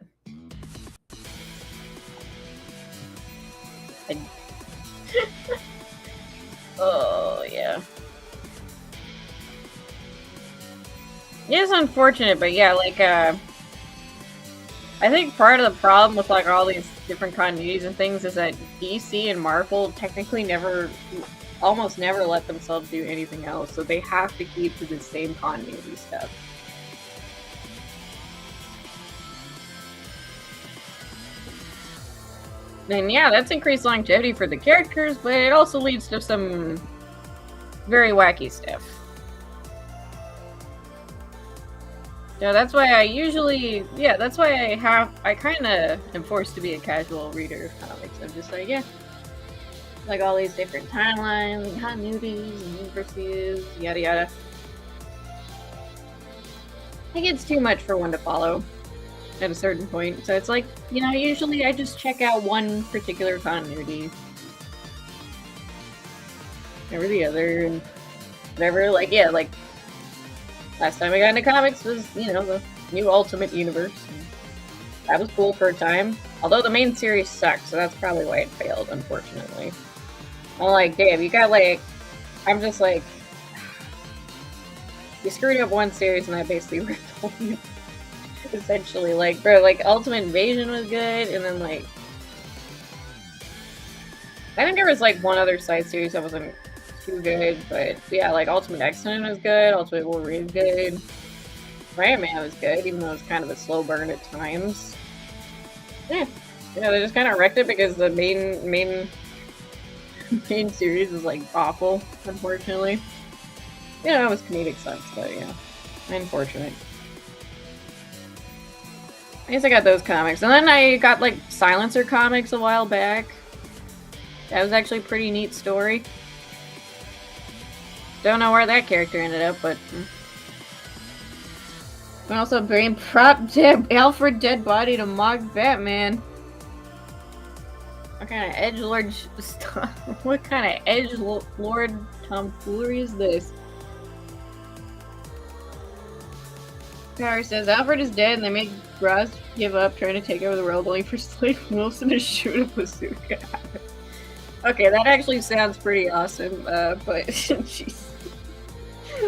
Oh yeah. Yeah, it's unfortunate, but yeah, like I think part of the problem with like all these different continuities and things is that DC and Marvel technically almost never let themselves do anything else, so they have to keep to the same continuity stuff. And yeah, that's increased longevity for the characters, but it also leads to some very wacky stuff. Yeah, that's why I usually, that's why I kind of am forced to be a casual reader of comics. I'm just like, yeah, like all these different timelines and continuities and universes, yada yada. I think it's too much for one to follow at a certain point. So it's like, usually I just check out one particular continuity over the other and whatever. Like, yeah, like last time I got into comics was, the new Ultimate Universe. That was cool for a time. Although the main series sucked, so that's probably why it failed, unfortunately. I'm like, damn, you got like, I'm just like, you screwed up one series and I basically ripped all you. Essentially, like, bro, like Ultimate Invasion was good, and then like, I think there was like one other side series that wasn't too good, but yeah, like Ultimate X-Men was good, Ultimate Wolverine was good, Riot Man was good, even though it was kind of a slow burn at times. Yeah, they just kind of wrecked it because the main series was like awful, unfortunately. It was comedic sense, but yeah, unfortunate. I guess I got those comics. And then I got, like, Silencer comics a while back. That was actually a pretty neat story. Don't know where that character ended up, but... And also bring Alfred dead body to mock Batman. What kind of edgelord stuff? What kind of edgelord tomfoolery is this? Power says Alfred is dead and they make Ross give up trying to take over the world only for Slade Wilson to shoot a bazooka. Okay, that actually sounds pretty awesome, but jeez.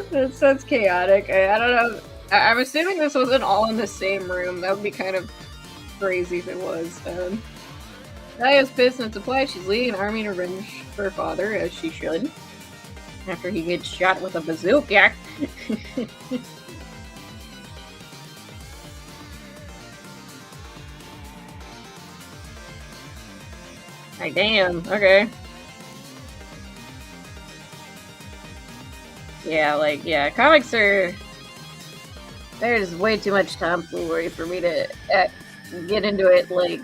That sounds chaotic. I don't know. I'm assuming this wasn't all in the same room. That would be kind of crazy if it was. Nadia's pissed and supply. She's leading an army to revenge for her father, as she should. After he gets shot with a bazooka. Like, damn, okay. Yeah, like, yeah, comics are... There's way too much tomfoolery for me to get into it, like...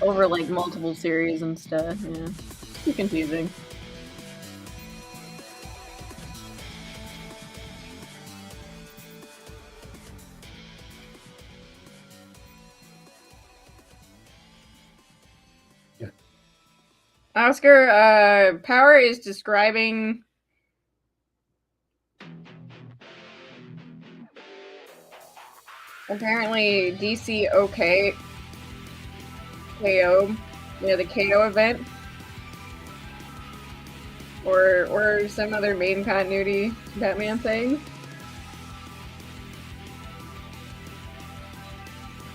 over like multiple series and stuff. Yeah, too confusing. Oscar, Power is describing apparently DC OK KO, the KO event, or some other main continuity Batman thing.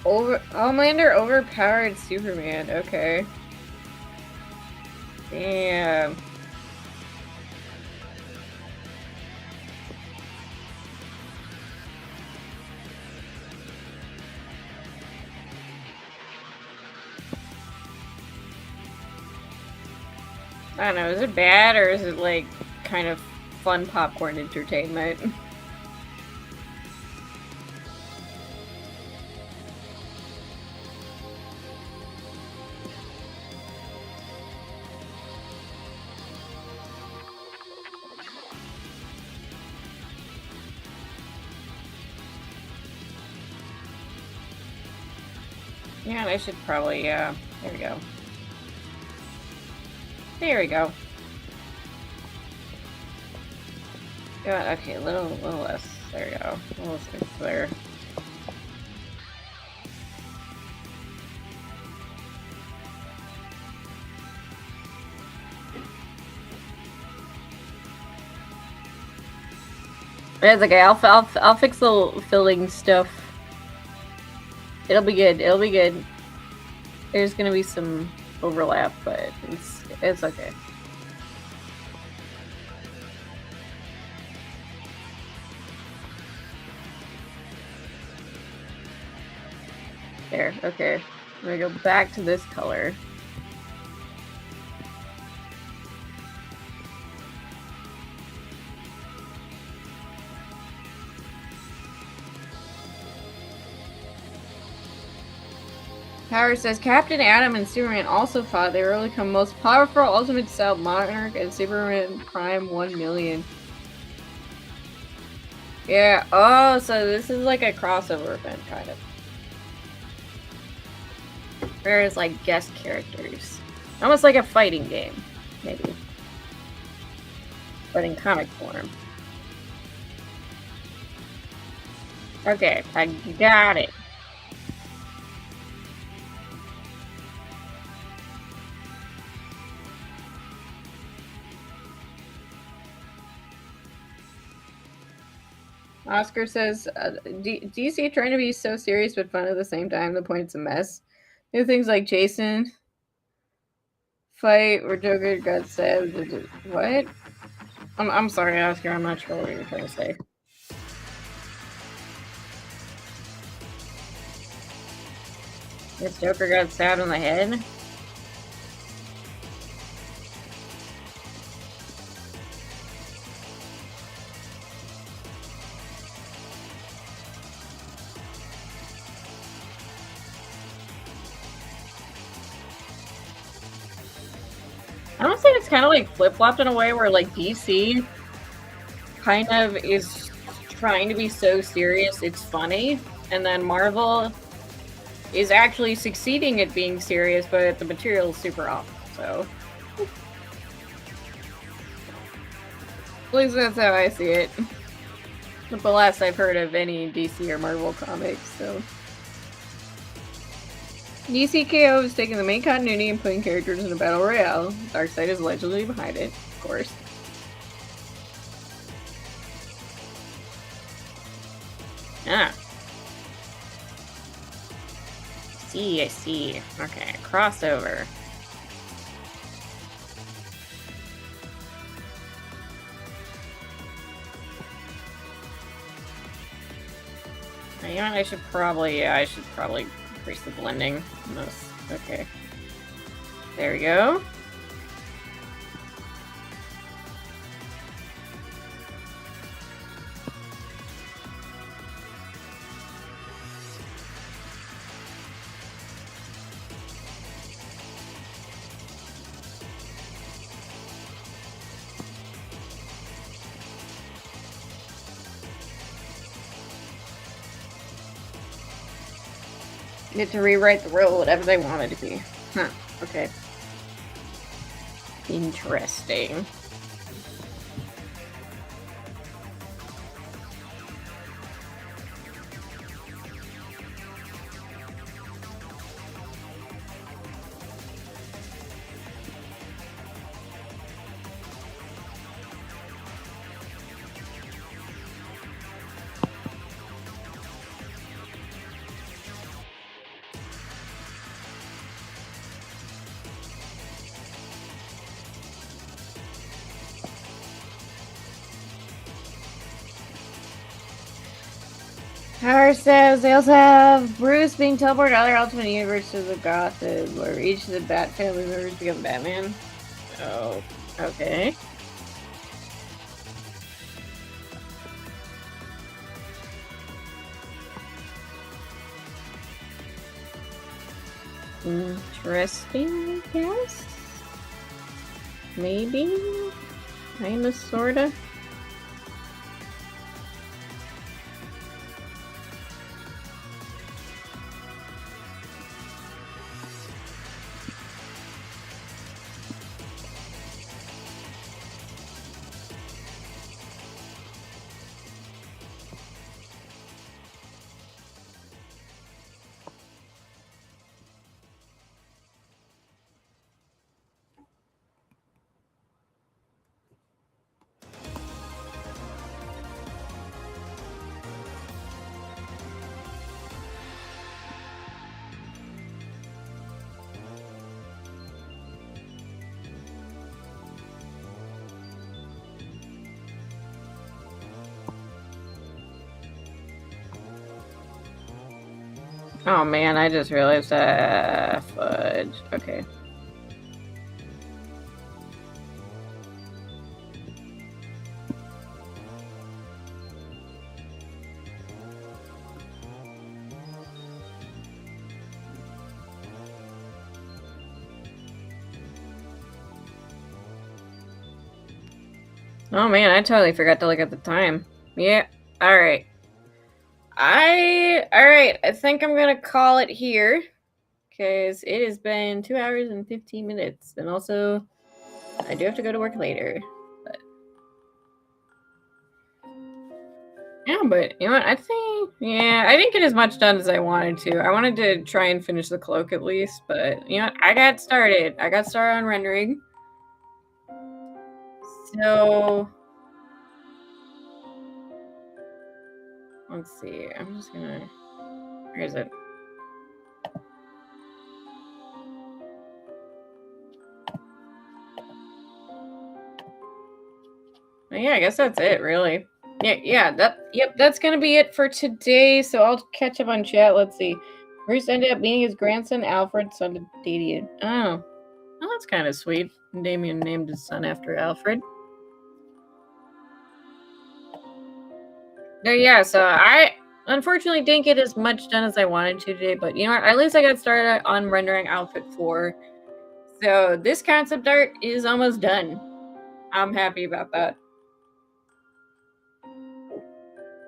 Homelander overpowered Superman. Okay. Damn. I don't know, is it bad or is it like kind of fun popcorn entertainment? Yeah, I should probably, there we go. There we go. Yeah, okay, a little less. There we go. A little less clear. It's okay. I'll fix the filling stuff. It'll be good. It'll be good. There's gonna be some overlap, but it's okay. There. Okay. I'm gonna go back to this color. Power says Captain Atom and Superman also fought. They were become most powerful Ultimate Self Monarch and Superman Prime 1 million. Yeah. Oh, so this is like a crossover event, kind of. There's like guest characters, almost like a fighting game, maybe, but in comic form. Okay, I got it. Oscar says, DC trying to be so serious but fun at the same time. The point it's a mess. New things like Jason fight where Joker got stabbed. What? I'm sorry, Oscar. I'm not sure what you're trying to say. This Joker got stabbed in the head? I don't think it's kind of like flip-flopped in a way where like DC kind of is trying to be so serious it's funny, and then Marvel is actually succeeding at being serious, but the material is super awful, so. At least that's how I see it. But the last I've heard of any DC or Marvel comics, so. DC KO is taking the main continuity and putting characters in a battle royale. Darkseid is allegedly behind it, of course. Ah. I see. Okay, crossover. You know what, I should probably increase the blending on this. Okay. There we go. Get to rewrite the rule whatever they want it to be. Huh, okay. Interesting. Power says they also have Bruce being teleported to other alternate universes of Gotham, where each of the Bat family members become Batman. Oh, okay. Interesting, I guess? Maybe? Kinda, sorta? Oh man, I just realized fudge. Okay. Oh man, I totally forgot to look at the time. Yeah, alright. Alright, I think I'm gonna call it here. Because it has been 2 hours and 15 minutes. And also, I do have to go to work later. But yeah, but you know what? I didn't get as much done as I wanted to. I wanted to try and finish the cloak at least, but you know what? I got started. I got started on rendering. So let's see. I'm just gonna. Where is it? Yeah, I guess that's it, really. Yeah, that's gonna be it for today. So I'll catch up on chat. Let's see. Bruce ended up meeting his grandson Alfred, son of deity. Oh, that's kind of sweet. Damien named his son after Alfred. Yeah, so I unfortunately didn't get as much done as I wanted to today, but you know what? At least I got started on rendering outfit 4. So this concept art is almost done. I'm happy about that.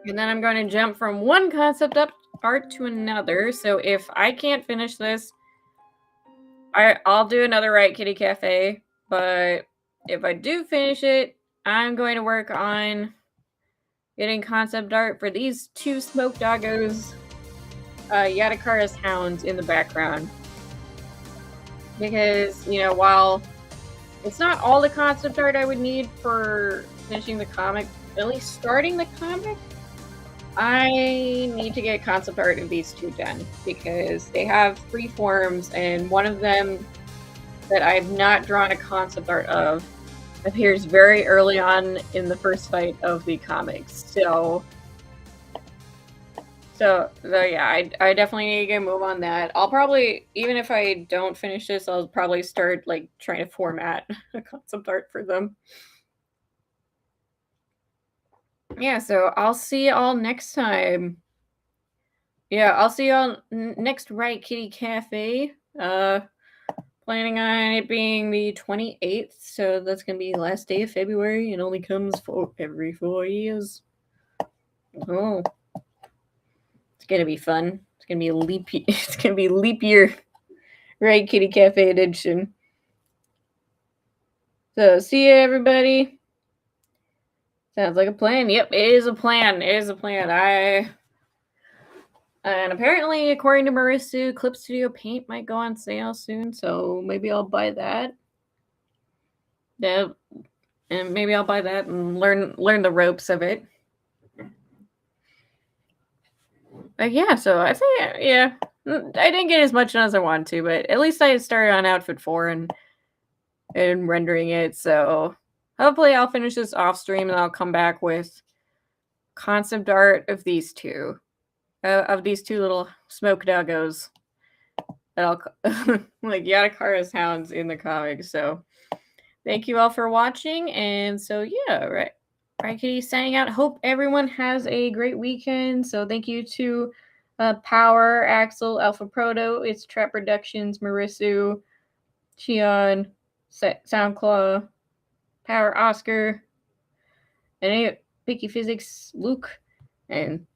And then I'm going to jump from one concept art to another. So if I can't finish this, I'll do another Riot Kitty Cafe. But if I do finish it, I'm going to work on getting concept art for these 2 smoke doggos, Yadakara's hounds in the background. Because, you know, while it's not all the concept art I would need for finishing the comic, at least starting the comic, I need to get concept art of these 2 done because they have 3 forms, and one of them that I've not drawn a concept art of appears very early on in the first fight of the comics. So yeah, I definitely need to get a move on that. I'll probably, even if I don't finish this, I'll probably start like trying to format a concept art for them. Yeah, so I'll see y'all next time. Yeah, I'll see y'all next Riot Kitty Cafe. Planning on it being the 28th, so that's gonna be the last day of February. It only comes for every 4 years. Oh, it's gonna be fun. It's gonna be a leap. It's gonna be leap year, Riot Kitty Cafe edition. So see you, everybody. Sounds like a plan. Yep, it is a plan. It is a plan. And apparently, according to Merisu, Clip Studio Paint might go on sale soon, so maybe I'll buy that. Yeah, and maybe I'll buy that and learn the ropes of it. But yeah, so I think I didn't get as much done as I wanted to, but at least I started on outfit 4 and rendering it. So hopefully I'll finish this off stream and I'll come back with concept art of these two. Of these two little smoke doggos that I'll like Yadakara's hounds in the comics. So thank you all for watching, and so yeah, Riot Kitty signing out. Hope everyone has a great weekend. So thank you to Power, Axel, Alpha Proto, It's Trap Productions, Merisu, Cheon, Soundclaw, Power Oscar, and Picky Physics, Luke, and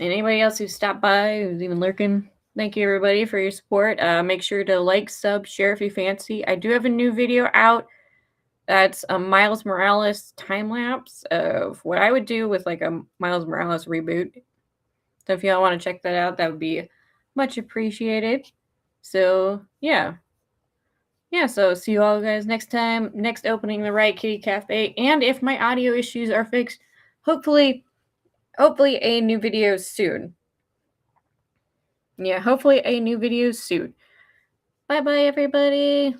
anybody else who stopped by, who's even lurking. Thank you, everybody, for your support. Make sure to like, sub, share if you fancy. I do have a new video out. That's a Miles Morales time-lapse of what I would do with like a Miles Morales reboot. So if y'all want to check that out, that would be much appreciated. So, yeah. Yeah, so see you all guys next time. Next opening, the Riot Kitty Cafe. And if my audio issues are fixed, hopefully a new video soon. Yeah, hopefully a new video soon. Bye-bye, everybody.